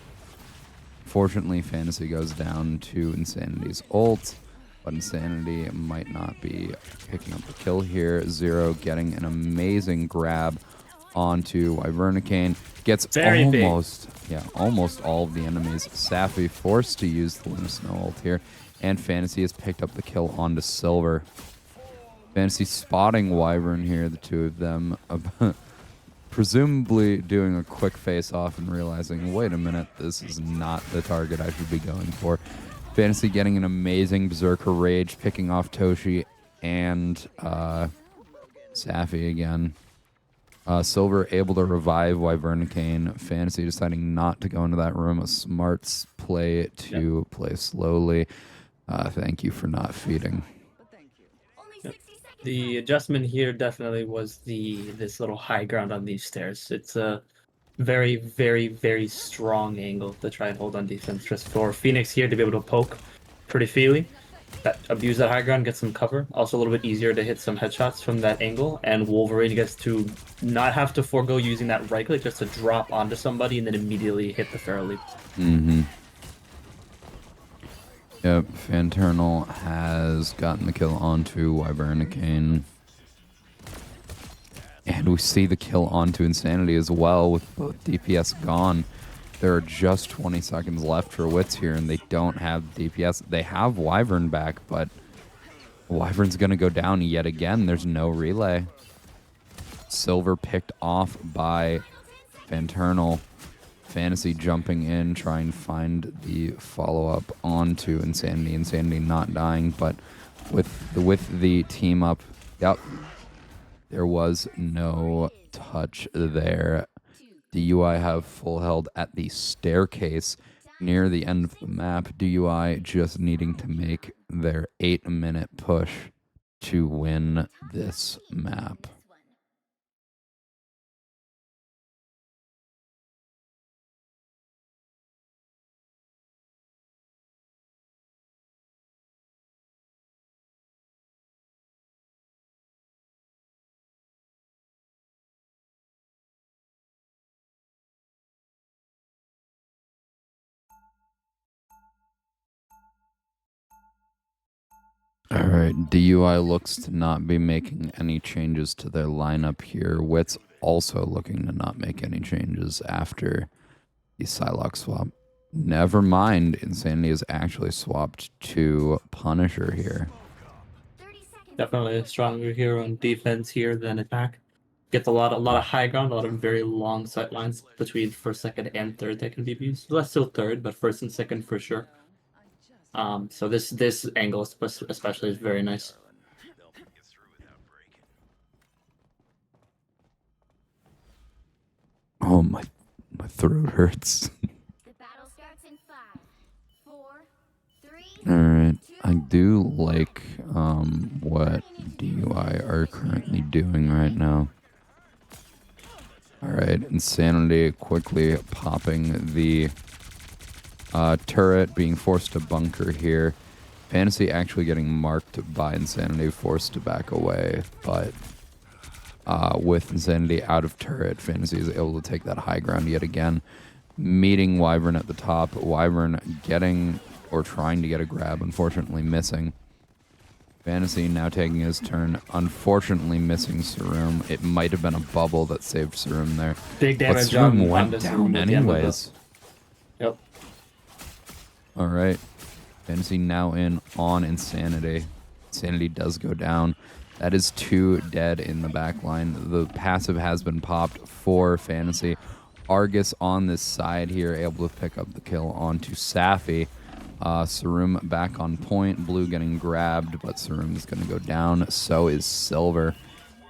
Fortunately, Fantasy goes down to Insanity's ult, but Insanity might not be picking up the kill here. Zero getting an amazing grab onto Wyvernacane. Gets almost all of the enemies. Safi forced to use the Luna Snow ult here, and Fantasy has picked up the kill onto Silver. Fantasy spotting Wyvern here, the two of them, presumably doing a quick face-off and realizing, wait a minute, this is not the target I should be going for. Fantasy getting an amazing Berserker Rage, picking off Toshi and Safi again. Silver able to revive Wyvernacane. Fantasy deciding not to go into that room. A smart play to play slowly. Thank you for not feeding. The adjustment here definitely was this little high ground on these stairs. It's a very, very, very strong angle to try and hold on defense. Just for Phoenix here to be able to poke pretty freely, abuse that high ground, get some cover. Also a little bit easier to hit some headshots from that angle, and Wolverine gets to not have to forego using that right click just to drop onto somebody and then immediately hit the Feral Leap. Yep, Fanternal has gotten the kill onto Wyvernacane. And we see the kill onto Insanity as well, with both DPS gone. There are just 20 seconds left for Witsss here, and they don't have DPS. They have Wyvern back, but Wyvern's going to go down yet again. There's no relay. Silver picked off by Fanternal. Fantasy jumping in, trying to find the follow-up onto Insanity. Insanity not dying, but with the team up, yep. There was no touch there. DUI have full held at the staircase near the end of the map. DUI just needing to make their 8-minute push to win this map. All right, DUI looks to not be making any changes to their lineup here. Witsss also looking to not make any changes after the Psylocke swap. Never mind, Insanity is actually swapped to Punisher here. Definitely a stronger hero on defense here than attack. Gets a lot of high ground, a lot of very long sight lines between first, second, and third that can be used. Less so third, but first and second for sure. So this angle especially is very nice. Oh, my throat hurts. The battle starts in 5, 4, 3. All right, I do like what DUI are currently doing right now. All right, Insanity quickly popping the turret, being forced to bunker here. Fantasy actually getting marked by Insanity, forced to back away, but with Insanity out of turret, Fantasy is able to take that high ground yet again. Meeting Wyvern at the top. Wyvern getting or trying to get a grab, unfortunately missing. Fantasy now taking his turn, unfortunately missing Sarum. It might have been a bubble that saved Sarum there. Big But damage Sarum on went this down anyways. Yep. All right. Fantasy now in on Insanity. Insanity does go down. That is 2 dead in the back line. The passive has been popped for Fantasy. Argus on this side here, able to pick up the kill onto Safi. Sarum back on point. Blue getting grabbed, but Sarum is going to go down. So is Silver.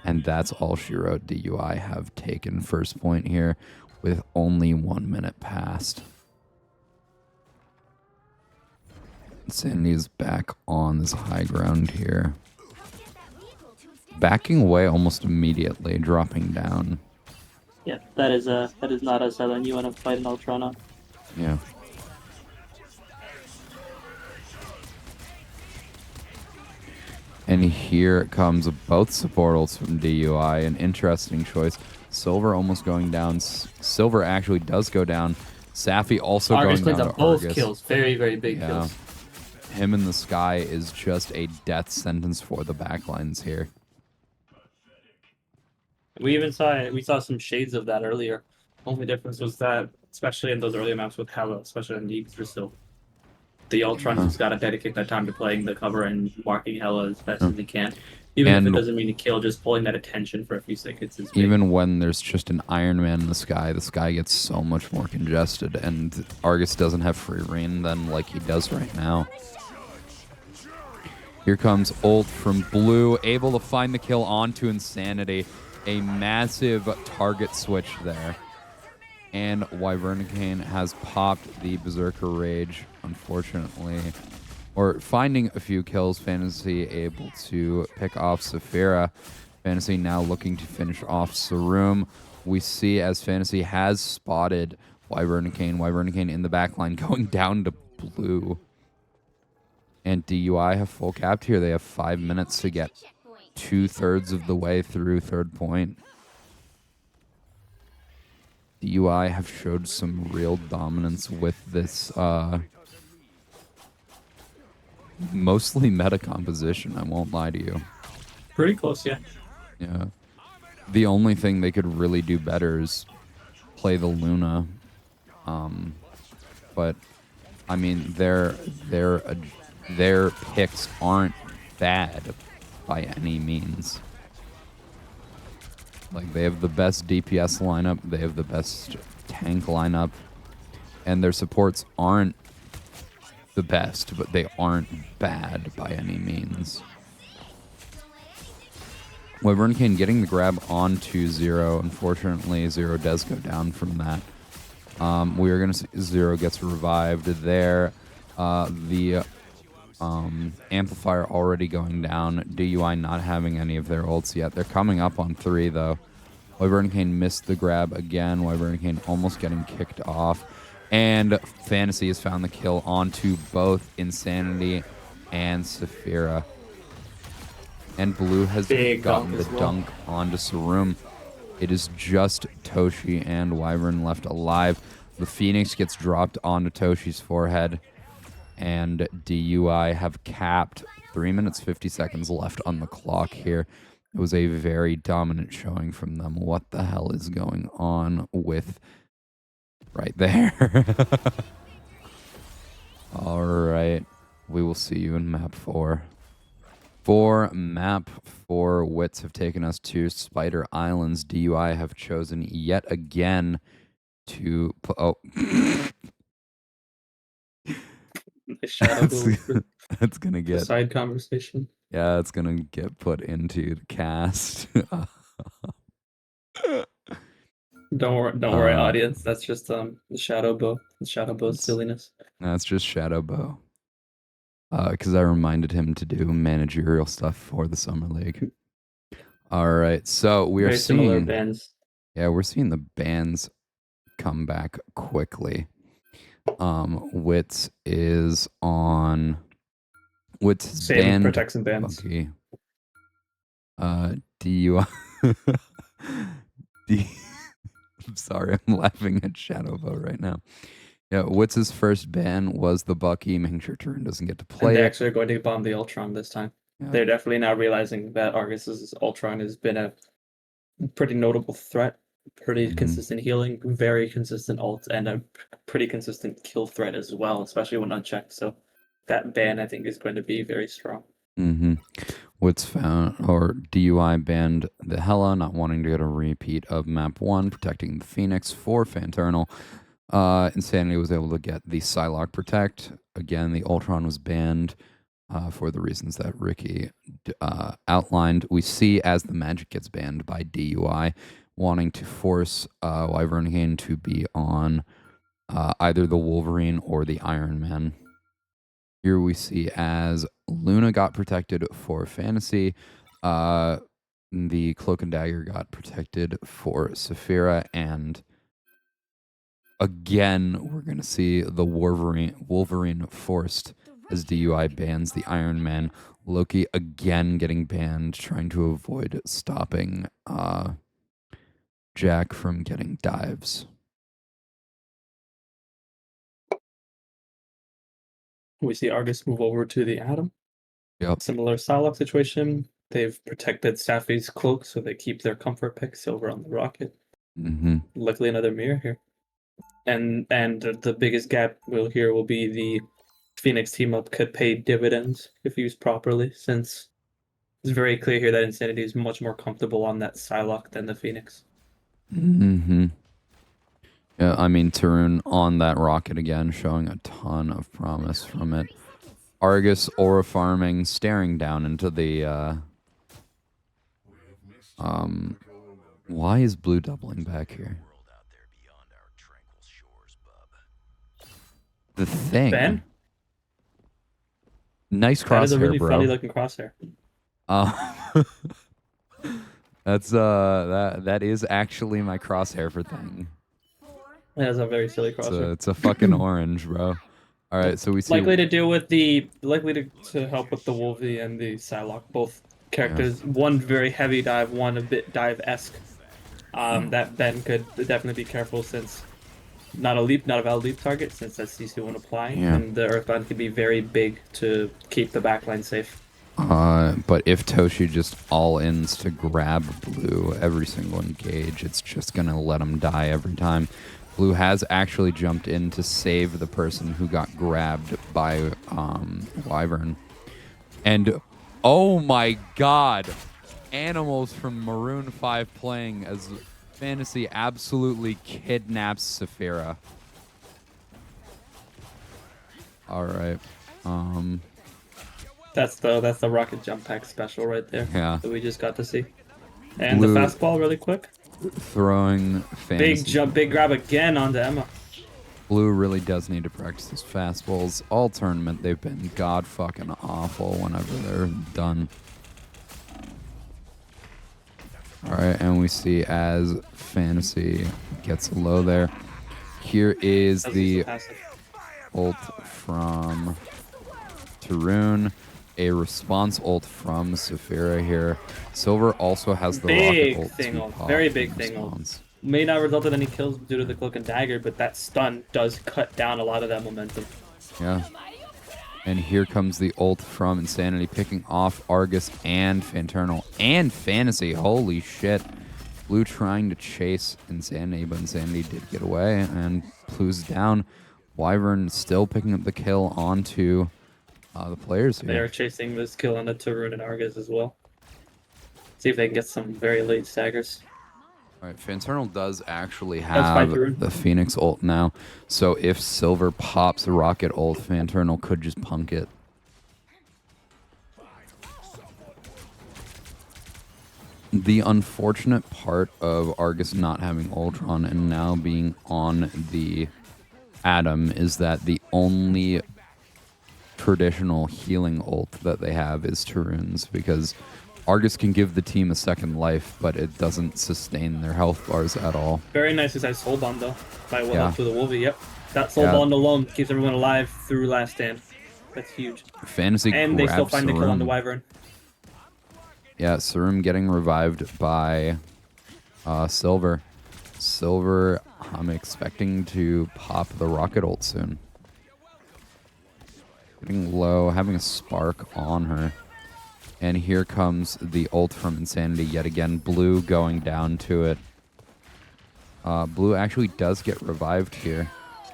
And that's all she wrote. DUI have taken first point here with only 1 minute passed. Sandy is back on this high ground here. Backing away almost immediately, dropping down. Yeah, that is not a 7 you want to fight an Ultrona. Yeah. And here comes both support ults from DUI. An interesting choice. Silver almost going down. Silver actually does go down. Safi also Argus going cleans down up to both Argus. kills. Very, very big kills. Him in the sky is just a death sentence for the backlines here. We saw some shades of that earlier. Only difference was that, especially in those earlier maps with Hella, especially in the Inducer, the Ultrons just gotta dedicate that time to playing the cover and marking Hella as best as they can. Even if it doesn't mean to kill, just pulling that attention for a few seconds is big. Even when there's just an Iron Man in the sky gets so much more congested, and Argus doesn't have free reign then like he does right now. Here comes ult from Blue, able to find the kill onto Insanity. A massive target switch there. And Wyvernicane has popped the Berserker Rage, unfortunately. Or finding a few kills, Fantasy able to pick off Saphira. Fantasy now looking to finish off Sarum. We see as Fantasy has spotted Wyvernicane. Wyvernicane in the backline going down to Blue. And DUI have full capped here. They have 5 minutes to get 2/3 of the way through third point. DUI have showed some real dominance with this mostly meta composition, I won't lie to you. Pretty close, yeah. Yeah. The only thing they could really do better is play the Luna. But I mean their picks aren't bad by any means. Like, they have the best DPS lineup, they have the best tank lineup, and their supports aren't the best, but they aren't bad by any means. Wyvernicane getting the grab onto Zero. Unfortunately, Zero does go down from that. We are going to see Zero gets revived there. The Amplifier already going down. DUI not having any of their ults yet. They're coming up on 3, though. Wyvernicane missed the grab again. Wyvernicane almost getting kicked off. And Fantasy has found the kill onto both Insanity and Saphira. And Blue has gotten the dunk onto Sarum. It is just Toshi and Wyvern left alive. The Phoenix gets dropped onto Toshi's forehead. And DUI have capped 3 minutes 50 seconds left on the clock here. It was a very dominant showing from them. What the hell is going on with right there? All right. We will see you in map 4. For map 4, Witsss have taken us to Spider Islands. DUI have chosen yet again to put... Oh. That's gonna get a side conversation. Yeah, it's gonna get put into the cast. Don't worry, audience. That's just the shadow bow. The shadow bow's silliness. That's just Shadow Bow. Because I reminded him to do managerial stuff for the summer league. All right, so we are seeing similar bands. Yeah, we're seeing the bands come back quickly. Witsss is on What's his Same band? protects and bans. Bucky. DUI. D. I'm sorry, I'm laughing at Shadowbow right now. Yeah, what's his first ban was the Bucky, making sure Turn doesn't get to And play they it. actually are going to bomb the Ultron this time. Yeah. They're definitely now realizing that Argus's Ultron has been a pretty notable threat. Pretty consistent healing, very consistent ult, and a pretty consistent kill threat as well, especially when unchecked. So that ban, I think, is going to be very strong. What's found or DUI banned the Hela, not wanting to get a repeat of map 1, protecting the Phoenix for Fanternal. Insanity was able to get the Psylocke protect. Again, the Ultron was banned for the reasons that Ricky outlined. We see as the magic gets banned by DUI, wanting to force Wyvern Kane to be on either the Wolverine or the Iron Man. Here we see as Luna got protected for Fantasy, the Cloak and Dagger got protected for Saphira, and again, we're going to see the Wolverine forced as DUI bans the Iron Man. Loki again getting banned, trying to avoid stopping Jack from getting dives. We see Argus move over to the Atom. Yep. Similar Psylocke situation. They've protected Staffy's cloak, so they keep their comfort pick Silver on the Rocket. Luckily, another mirror here. And the biggest gap here will be the Phoenix team up could pay dividends if used properly, since it's very clear here that Insanity is much more comfortable on that Psylocke than the Phoenix. Yeah, I mean, Tarun on that Rocket again, showing a ton of promise from it. Argus aura farming, staring down into the why is Blue doubling back here? The thing. Ben? Nice crosshair, That is a really bro. funny looking crosshair. That's that is actually my crosshair for thing. That is a very silly crosshair. It's a fucking orange, bro. All right, so we see Likely to deal with the to help with the Wolvie and the Psylocke, both characters. Yeah. One very heavy dive, one a bit dive-esque. That Ben could definitely be careful, since not a valid leap target, since that CC won't apply, and the Earthbound can be very big to keep the backline safe. But if Toshi just all-ins to grab Blue every single engage, it's just gonna let him die every time. Blue has actually jumped in to save the person who got grabbed by Wyvern. And oh my god! Animals from Maroon 5 playing as Fantasy absolutely kidnaps Saphira. Alright. That's the Rocket Jump Pack special right there. Yeah. That we just got to see. And Blue, the fastball really quick. Throwing Fantasy. Big jump, big grab again onto Emma. Blue really does need to practice his fastballs. All tournament, they've been god fucking awful whenever they're done. Alright, and we see as Fantasy gets low there. Here is the ult from Tarun. A response ult from Saphira here. Silver also has the big rocket ult. Thing ult. Very big thing ult. May not result in any kills due to the Cloak and Dagger, but that stun does cut down a lot of that momentum. Yeah. And here comes the ult from Insanity, picking off Argus and Fanternal and Fantasy. Holy shit. Blue trying to chase Insanity, but Insanity did get away, and Blue's down. Wyvern still picking up the kill onto the players here. They are chasing this kill on the Tarun and Argus as well. See if they can get some very late staggers. Alright, Fanternal does actually have the Phoenix ult now, so if Silver pops the Rocket ult, Fanternal could just punk it. The unfortunate part of Argus not having Ultron and now being on the Atom is that the only traditional healing ult that they have is Tarun's, because Argus can give the team a second life, but it doesn't sustain their health bars at all. Very nice inside soul bond though, by well up to the Wolvie. Yep, that soul bond alone keeps everyone alive through last stand. That's huge. Fantasy And they still grabs find the kill on the Sarum. Wyvern. Yeah, Sarum getting revived by Silver. Silver, I'm expecting to pop the rocket ult soon. Getting low, having a spark on her. And here comes the ult from Insanity yet again. Blue going down to it. Blue actually does get revived here.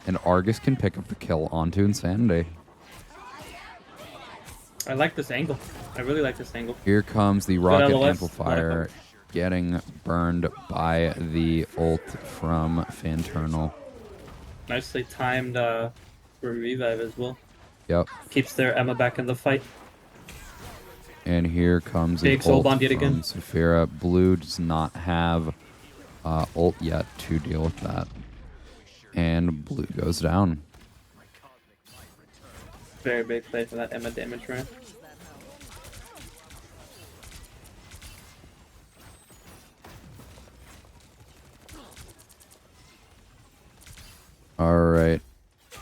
And Argus can pick up the kill onto Insanity. I like this angle. I really like this angle. Here comes the rocket LOS, amplifier getting burned by the ult from Fanternal. Nicely timed revive as well. Yep. Keeps their Emma back in the fight. And here comes Big the soul ult bond yet from again. Saphira. Blue does not have ult yet to deal with that. And Blue goes down. Very big play for that Emma damage ramp. Alright.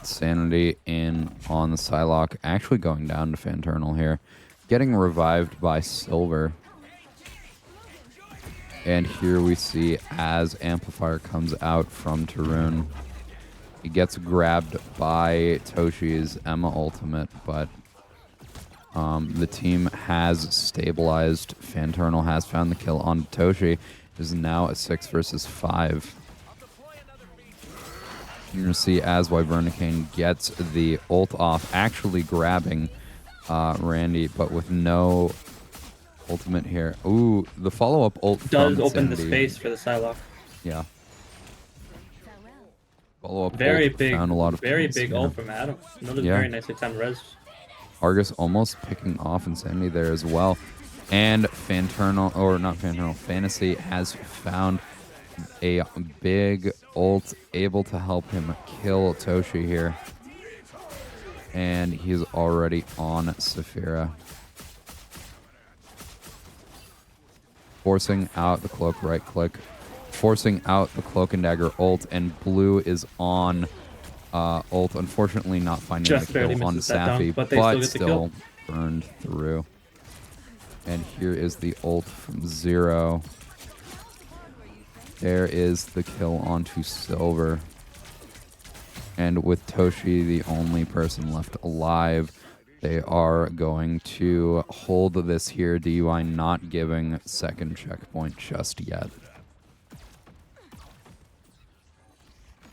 Sanity in on the Psylocke. Actually going down to Fanternal here. Getting revived by Silver. And here we see as Amplifier comes out from Tarun. He gets grabbed by Toshi's Emma ultimate, but the team has stabilized. Fanternal has found the kill on Toshi. It is now a 6 versus 5. You're going to see as Wyvernicane gets the ult off, actually grabbing Randy, but with no ultimate here. Ooh, the follow-up ult Does from open the Sandy. space for the Psylocke. Yeah. Follow-up Very ult big, found a lot of very kills, big yeah. ult from Adam. Another Yeah. very nicely timed res. Argus almost picking off Insanity there as well. And Fanternal, or not Fanternal, Fantasy has found a big ult able to help him kill Toshi here. And he's already on Saphira. Forcing out the cloak right click. Forcing out the cloak and dagger ult. And Blue is on ult. Unfortunately not finding Just the barely kill on misses that down, Safi. but they still get the still kill. burned through. And here is the ult from Zero. There is the kill onto Silver. And with Toshi the only person left alive, they are going to hold this here. DUI not giving second checkpoint just yet.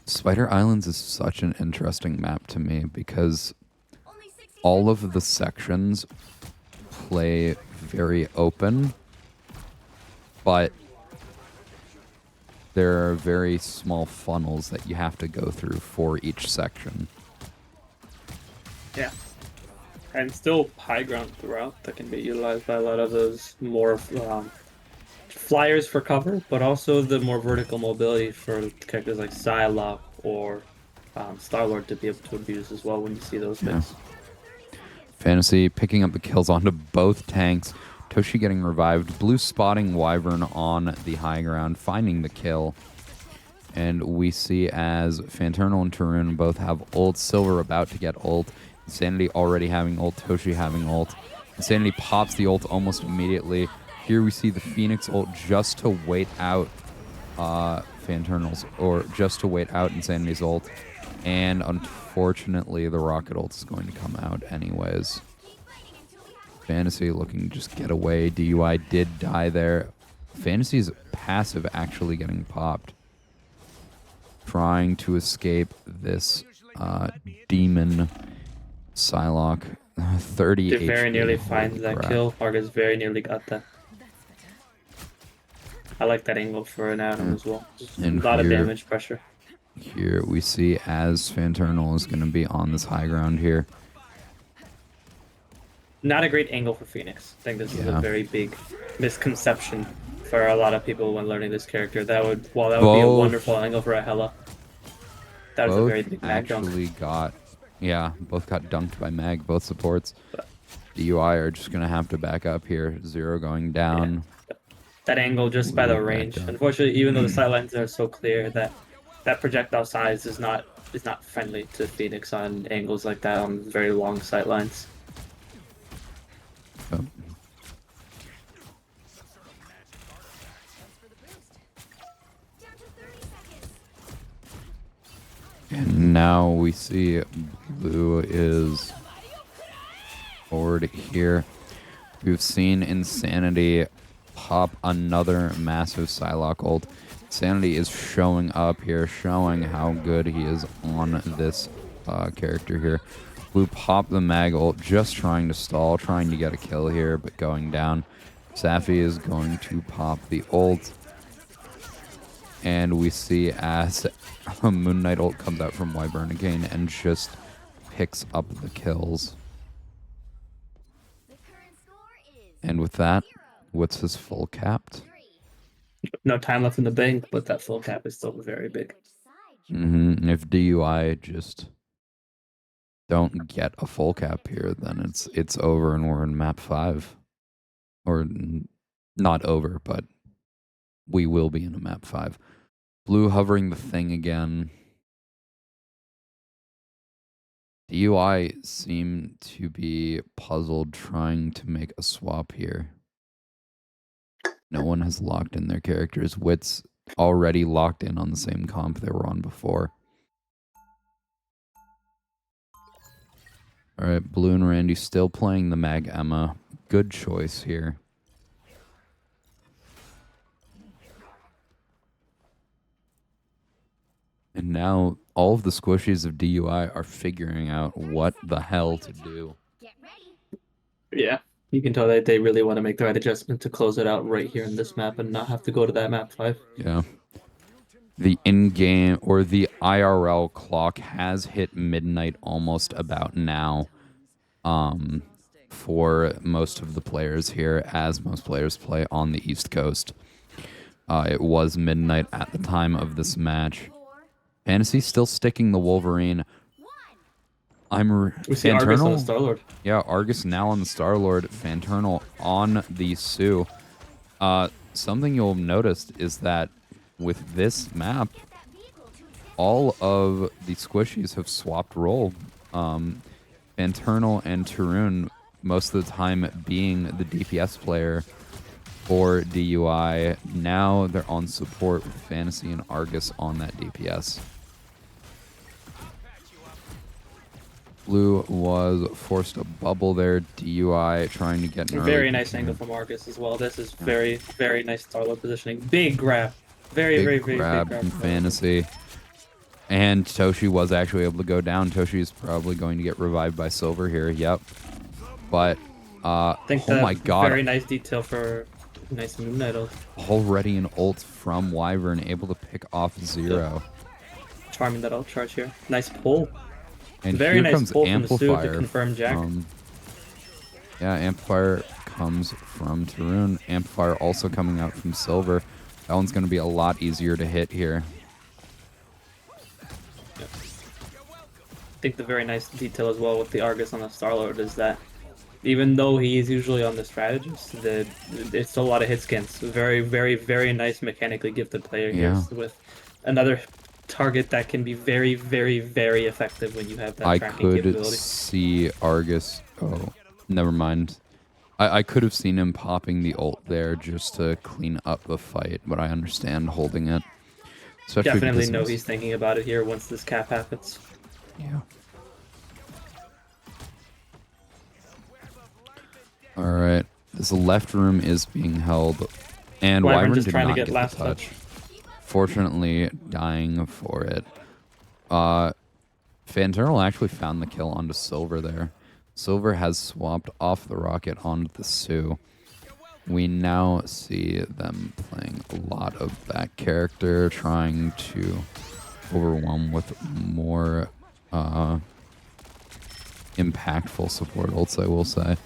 Spider Islands is such an interesting map to me because all of the sections play very open, but there are very small funnels that you have to go through for each section. Yeah. And still high ground throughout that can be utilized by a lot of those more flyers for cover, but also the more vertical mobility for characters like Psylocke or Star-Lord to be able to abuse as well when you see those bits. Fantasy picking up the kills onto both tanks. Toshi getting revived. Blue spotting Wyvern on the high ground, finding the kill. And we see as Fanternal and Tarun both have ult. Silver about to get ult. Insanity already having ult. Toshi having ult. Insanity pops the ult almost immediately. Here we see the Phoenix ult just to wait out Fanternal's, or just to wait out Insanity's ult. And unfortunately, the rocket ult is going to come out anyways. Fantasy looking to just get away. DUI did die there. Fantasy's passive actually getting popped. Trying to escape this demon Psylocke. 30 They very HP. nearly finds that crap. kill. Argus very nearly got that. I like that angle for an Adam as well. And A lot of here- damage pressure. Here we see as Fanternal is going to be on this high ground here. Not a great angle for Phoenix. I think this is Yeah. a very big misconception for a lot of people when learning this character. That would be a Both- wonderful angle for a Hela. That was a very big mag dunk. actually got, yeah, both got dunked by Mag, both supports. DUI are just going to have to back up here. Zero going down. That angle just by the Ooh, range. back down. Unfortunately, even though the sidelines are so clear, that projectile size is not is not friendly to Phoenix on angles like that on very long sight lines. Yep. Down to 30 seconds. And now we see blue is forward here. We've seen Insanity pop another massive Psylocke ult. Insanity is showing up here, showing how good he is on this character here. Blue popped the mag ult, just trying to stall, trying to get a kill here, but going down. Safi is going to pop the ult. And we see as a Moon Knight ult comes out from Wyvern again and just picks up the kills. The current score is And with that, Witsss is full capped. 3. No time left in the bank, but that full cap is still very big. Which side you If DUI just don't get a full cap here, then it's over and we're in map 5. Or not over, but we will be in a map 5. Blue hovering the thing again. DUI seem to be puzzled trying to make a swap here. No one has locked in their characters. Witsss already locked in on the same comp they were on before. Alright, Blue and Randy still playing the Mag Emma. Good choice here. And now all of the squishies of DUI are figuring out what the hell to do. get ready. Yeah, you can tell that they really want to make the right adjustment to close it out right here in this map and not have to go to that map 5. Yeah. The in-game or the IRL clock has hit midnight almost about now for most of the players here, as most players play on the East Coast. It was midnight at the time of this match. 4, Fantasy still sticking the Wolverine. 1. We see Argus on the Fanternal. Star-Lord. Yeah, Argus now on the Star-Lord, Fanternal on the Sioux. Something you'll notice is that with this map, Get that vehicle to its all of the squishies have swapped role. Fanternal and Tarun, most of the time being the DPS player for DUI. Now they're on support with Fantasy and Argus on that DPS. Blue was forced a bubble there. DUI trying to get an early Very nice kill. angle from Argus as well. This is very, very nice Star-Lord positioning. Big grab. Very, Big very, very grab big from grab. Fantasy. And Toshi was actually able to go down. Toshi is probably going to get revived by Silver here. Yep. But, I think oh my god. Very nice detail for nice Moon Knight ult. Already an ult from Wyvern, able to pick off Zero. Charming that ult charge here. Nice pull. And Very here nice comes pull from the Sioux to Amplifier. confirm Jack. Yeah, Amplifier comes from Tarun. Amplifier also coming out from Silver. That one's going to be a lot easier to hit here. I think the very nice detail as well with the Argus on the Star-Lord is that even though he is usually on the strategist, it's still a lot of hit scans. Very, very, very nice mechanically gifted player here Yeah. with another target that can be very, very, very effective when you have that I tracking could capability. see Argus. Oh, never mind. I could have seen him popping the ult there just to clean up the fight, but I understand holding it. Especially Definitely because know he's thinking about it here once this cap happens. Yeah. All right. This left room is being held, and Wyvern Wyvern just did trying to not get get last the touch. Fortunately, dying for it. Fanternal actually found the kill onto Silver there. Silver has swapped off the rocket onto the Sioux. We now see them playing a lot of that character, trying to overwhelm with more impactful support ults, I will say.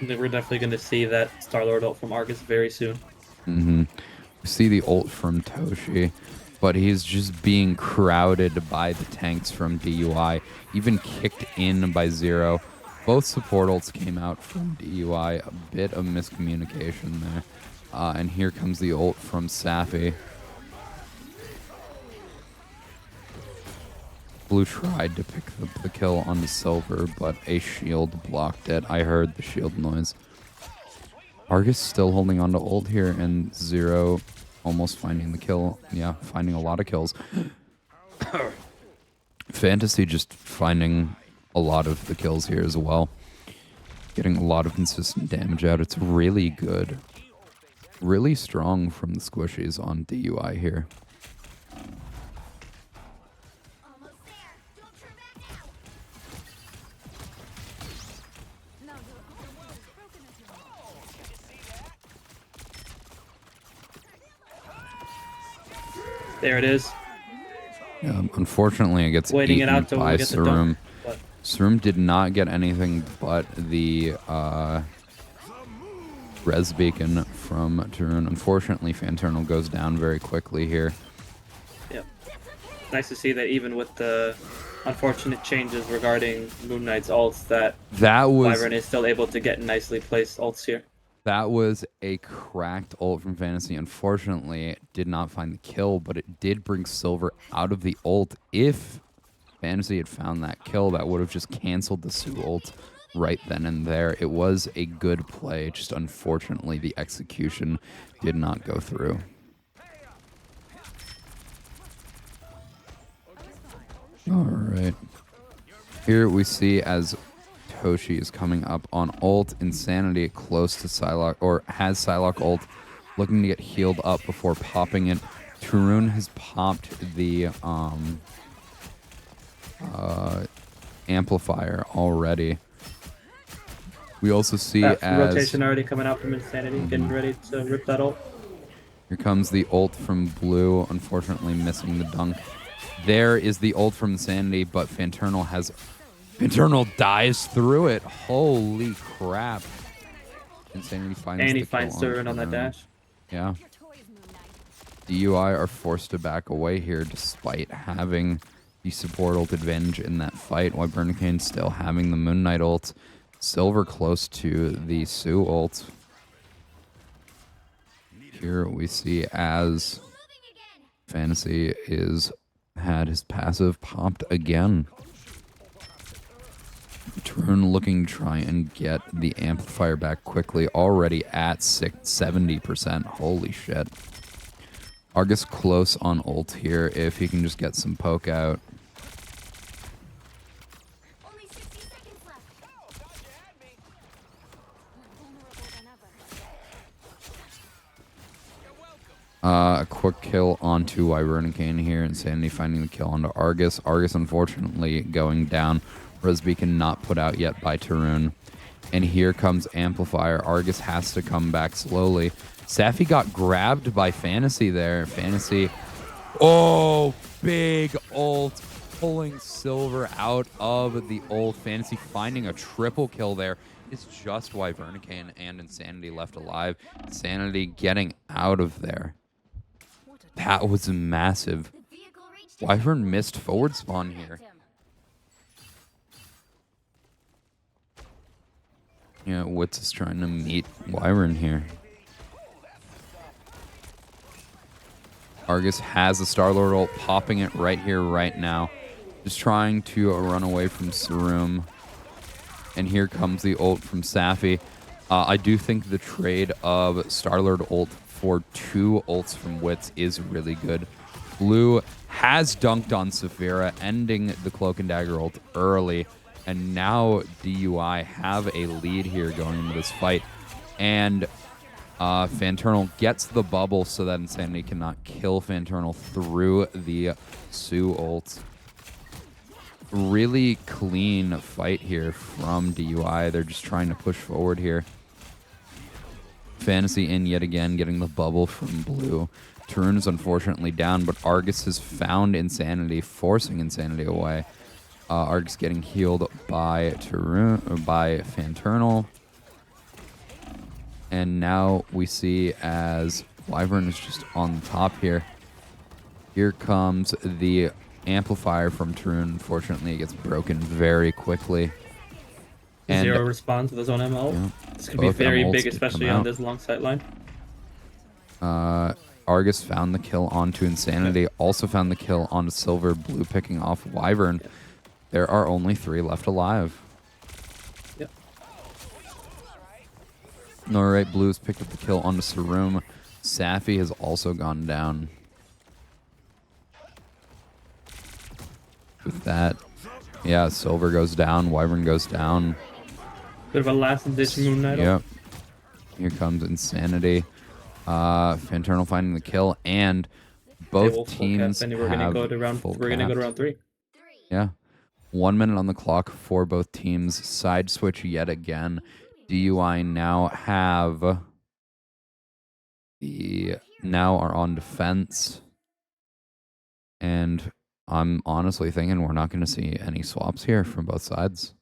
We're definitely going to see that Star-Lord ult from Argus very soon. We see the ult from Toshi, but he's just being crowded by the tanks from DUI, even kicked in by Zero. Both support ults came out from DUI, a bit of miscommunication there. And here comes the ult from Safi. Blue tried to pick the kill on the Silver, but a shield blocked it. I heard the shield noise. Argus still holding on to ult here, and Zero almost finding the kill. Yeah, finding a lot of kills. Fantasy just finding a lot of the kills here as well. Getting a lot of consistent damage out. It's really good. Really strong from the squishies on DUI here. Almost there. Don't turn back now. Now the wall is broken as you want. There it is. Unfortunately, it gets Waiting it eaten out till by we get the Sarum. dunk. But Sarum did not get anything but the res beacon from Tarun. Unfortunately, Fanternal goes down very quickly here. yeah, nice to see that even with the unfortunate changes regarding Moon Knight's ults, that That was Wyvern is still able to get nicely placed ults here. That was a cracked ult from Fantasy. Unfortunately, it did not find the kill, but it did bring Silver out of the ult. If Fantasy had found that kill, that would have just canceled the Sue ult right then and there. It was a good play, just unfortunately the execution did not go through. All right. Here we see as Toshi is coming up on ult. Insanity close to Psylocke, or has Psylocke ult, looking to get healed up before popping it. Tarun has popped the amplifier already. We also see That as rotation already coming out from Insanity, getting ready to rip that ult. here comes the ult from Blue, unfortunately missing the dunk. There is the ult from Insanity, but Fanternal dies through it. Holy crap. Insanity finds And the he finds kill Turin on that Tarun. dash. Yeah. DUI are forced to back away here despite having the support ult advantage in that fight. Wyvern still having the Moon Knight ult. Silver close to the Sue ult. Here we see as Fantasy had his passive popped again. Tarun looking to try and get the amplifier back quickly, already at 70%. Holy shit. Argus close on ult here if he can just get some poke out. Only 60 seconds left. A quick kill onto Wyvern here. Insanity finding the kill onto Argus. Argus unfortunately going down. Res Beacon not put out yet by Tarun. And here comes Amplifier. Argus has to come back slowly. Safi got grabbed by Fantasy there. Fantasy. Oh, big ult. Pulling Silver out of the ult. Fantasy finding a triple kill there. It's just Wyvern and Insanity left alive. Insanity getting out of there. That was massive. The vehicle reached Wyvern missed forward spawn here. Yeah, Witsss is trying to meet Wyvern here. Argus has the Star-Lord ult, popping it right here, right now. Just trying to run away from Sarum. And here comes the ult from Safi. I do think the trade of Star-Lord ult for 2 ults from Witsss is really good. Blue has dunked on Saphira, ending the Cloak and Dagger ult early. And now DUI have a lead here going into this fight. And Fanternal gets the bubble so that Insanity cannot kill Fanternal through the Sue ult. Really clean fight here from DUI. They're just trying to push forward here. Fantasy in yet again, getting the bubble from Blue. Tarun is unfortunately down, but Argus has found Insanity, forcing Insanity away. Argus getting healed by Fanternal. And now we see as Wyvern is just on the top here. Here comes the amplifier from Tarun. Unfortunately, it gets broken very quickly. And Zero responds with his own ML. yeah, This could be both very MLs big, did especially come on out. this long sight line. Argus found the kill onto Insanity. Also found the kill onto Silver. Blue picking off Wyvern. There are only 3 left alive. Yep. Alright, Blue's picked up the kill onto Sarum. Safi has also gone down. With that, yeah, Silver goes down, Wyvern goes down. Bit of a last-ditch Moon Knight. Yep. Here comes Insanity. Fanternal finding the kill, and both teams and have we're gonna go to round. full We're gonna go to caps. round 3. Yeah. 1 minute on the clock for both teams. Side switch yet again. DUI now have now are on defense. And I'm honestly thinking we're not going to see any swaps here from both sides.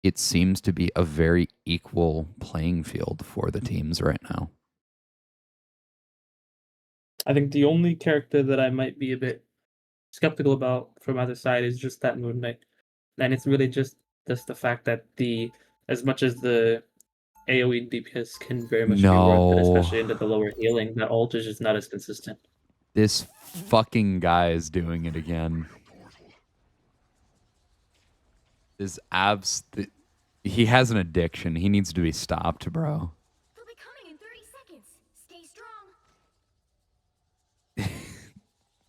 It seems to be a very equal playing field for the teams right now. I think the only character that I might be a bit skeptical about from either side is just that Moon Knight. And it's really just the fact that as much as the AoE DPS can very much be worth it, especially into the lower healing, that ult is just not as consistent. This fucking guy is doing it again. This he has an addiction. He needs to be stopped, bro. They'll be coming in 30 seconds. Stay strong.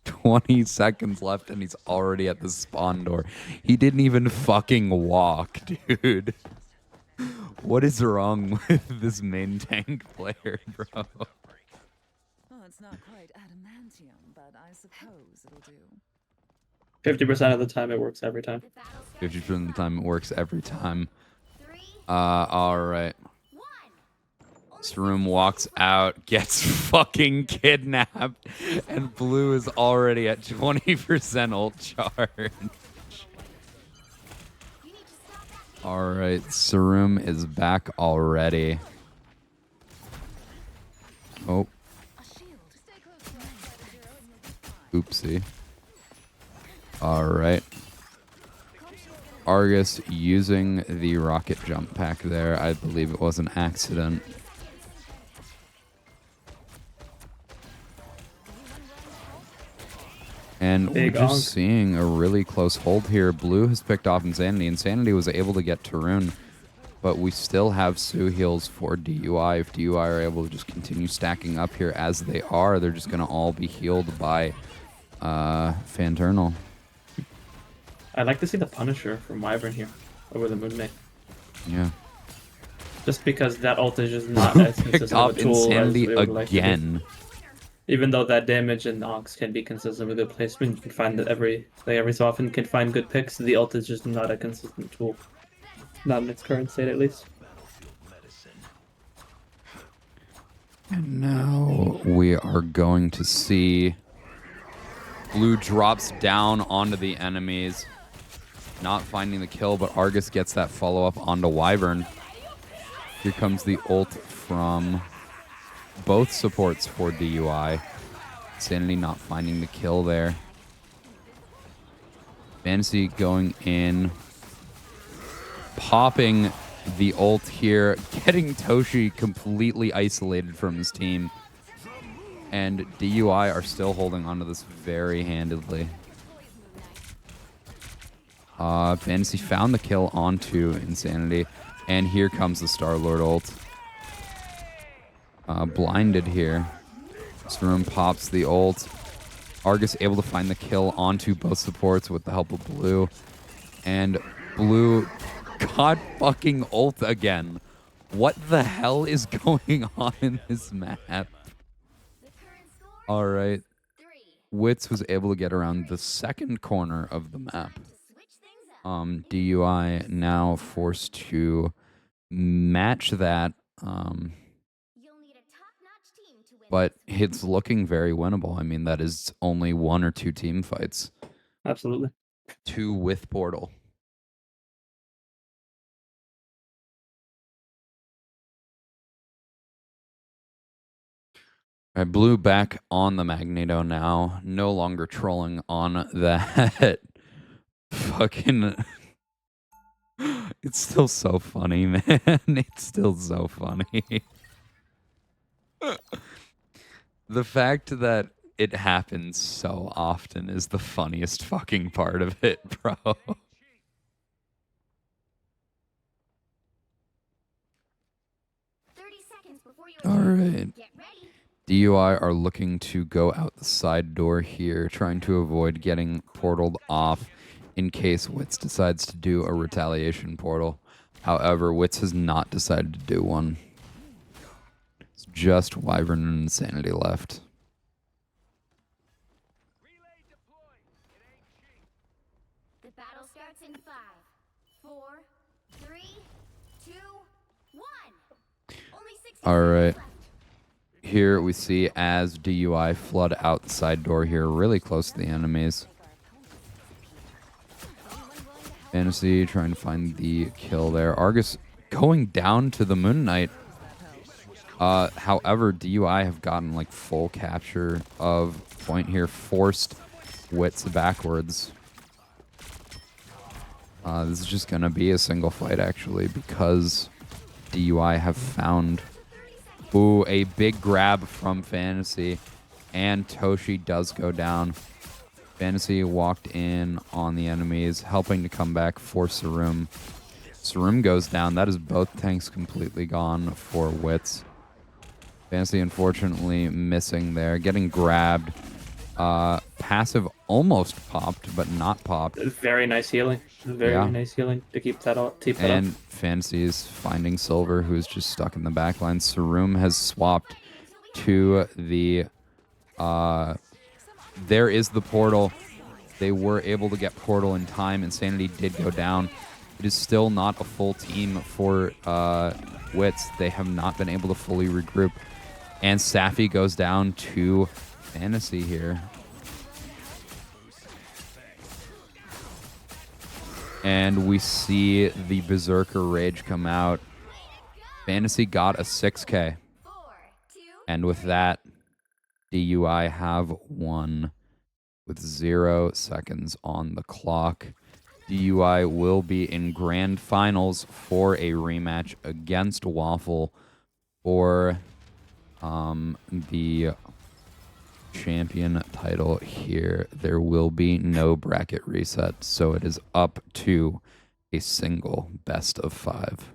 20 seconds left and he's already at the spawn door. He didn't even fucking walk, dude. What is wrong with this main tank player, bro? Well, it's not quite adamantium, but I suppose it'll do. 50% of the time, it works every time. 50% of the time it works every time. 3, Alright. 1. Sarum walks out, gets fucking kidnapped, and Blue is already at 20% ult charge. You need to stop that. Alright, Sarum is back already. Oh, A shield. Stay close to me, Zero, and you'll be fine. oopsie. Alright. Argus using the rocket jump pack there. I believe it was an accident. And Big we're just onk. seeing a really close hold here. Blue has picked off Insanity. Insanity was able to get Tarun, but we still have Sue heals for DUI. If DUI are able to just continue stacking up here as they are, they're just going to all be healed by Fanternal. I'd like to see the Punisher from Wyvern here over the Moon Knight. Yeah. Just because that ult is just not as Picked consistent off of a tool Insanity as we would like to be. again. Even though that damage and Ox can be consistent with good placement, you can find that every so often can find good picks. The ult is just not a consistent tool. Not in its current state, at least. And now we are going to see Blue drops down onto the enemies. Not finding the kill, but Argus gets that follow-up onto Wyvern. Here comes the ult from both supports for DUI. Sanity not finding the kill there. Fantasy going in. Popping the ult here. Getting Toshi completely isolated from his team. And DUI are still holding onto this very handedly. Fantasy found the kill onto Insanity. And here comes the Star-Lord ult. Blinded here. Sarum pops the ult. Argus able to find the kill onto both supports with the help of Blue. And Blue got fucking ult again. What the hell is going on in this map? The current score Alright. 3. Witsss was able to get around the second corner of the map. To switch things up. DUI now forced to match that. You'll need a top-notch team to win. But it's looking very winnable. I mean, that is only 1 or 2 team fights. Absolutely. 2 with Portal. All right, Blue back on the Magneto now. No longer trolling on that. Fucking... It's still so funny, man. It's still so funny. The fact that it happens so often is the funniest fucking part of it, bro. 30 seconds before you All attack. right. Get ready. DUI are looking to go out the side door here, trying to avoid getting portaled off in case Witsss decides to do a retaliation portal. However, Witsss has not decided to do one. It's just Wyvern and Insanity left. The battle starts in 5, 4, 3, 2, 1. Only 60 All right. seconds left. Here we see as DUI flood out the side door here, really close to the enemies. Fantasy trying to find the kill there. Argus going down to the Moon Knight. However, DUI have gotten like full capture of point here, forced Witsss backwards. This is just going to be a single fight actually because DUI have found... Ooh, a big grab from Fantasy, and Toshi does go down. Fantasy walked in on the enemies, helping to come back for Sarum. Sarum goes down. That is both tanks completely gone for Witsss. Fantasy, unfortunately, missing there. Getting grabbed. Passive almost popped, but not popped. Very nice healing. Very nice healing to keep that up. And Fantasy is finding Silver, who's just stuck in the back line. Sarum has swapped to the... there is the portal. They were able to get portal in time. Insanity did go down. It is still not a full team for Witsss. They have not been able to fully regroup. And Safi goes down to Fantasy here. And we see the Berserker Rage come out. Fantasy got a 6K. 4, 2, And with that, DUI have won with 0 seconds on the clock. DUI will be in grand finals for a rematch against Waffle for the champion title here. There will be no bracket reset, so it is up to a single best of 5.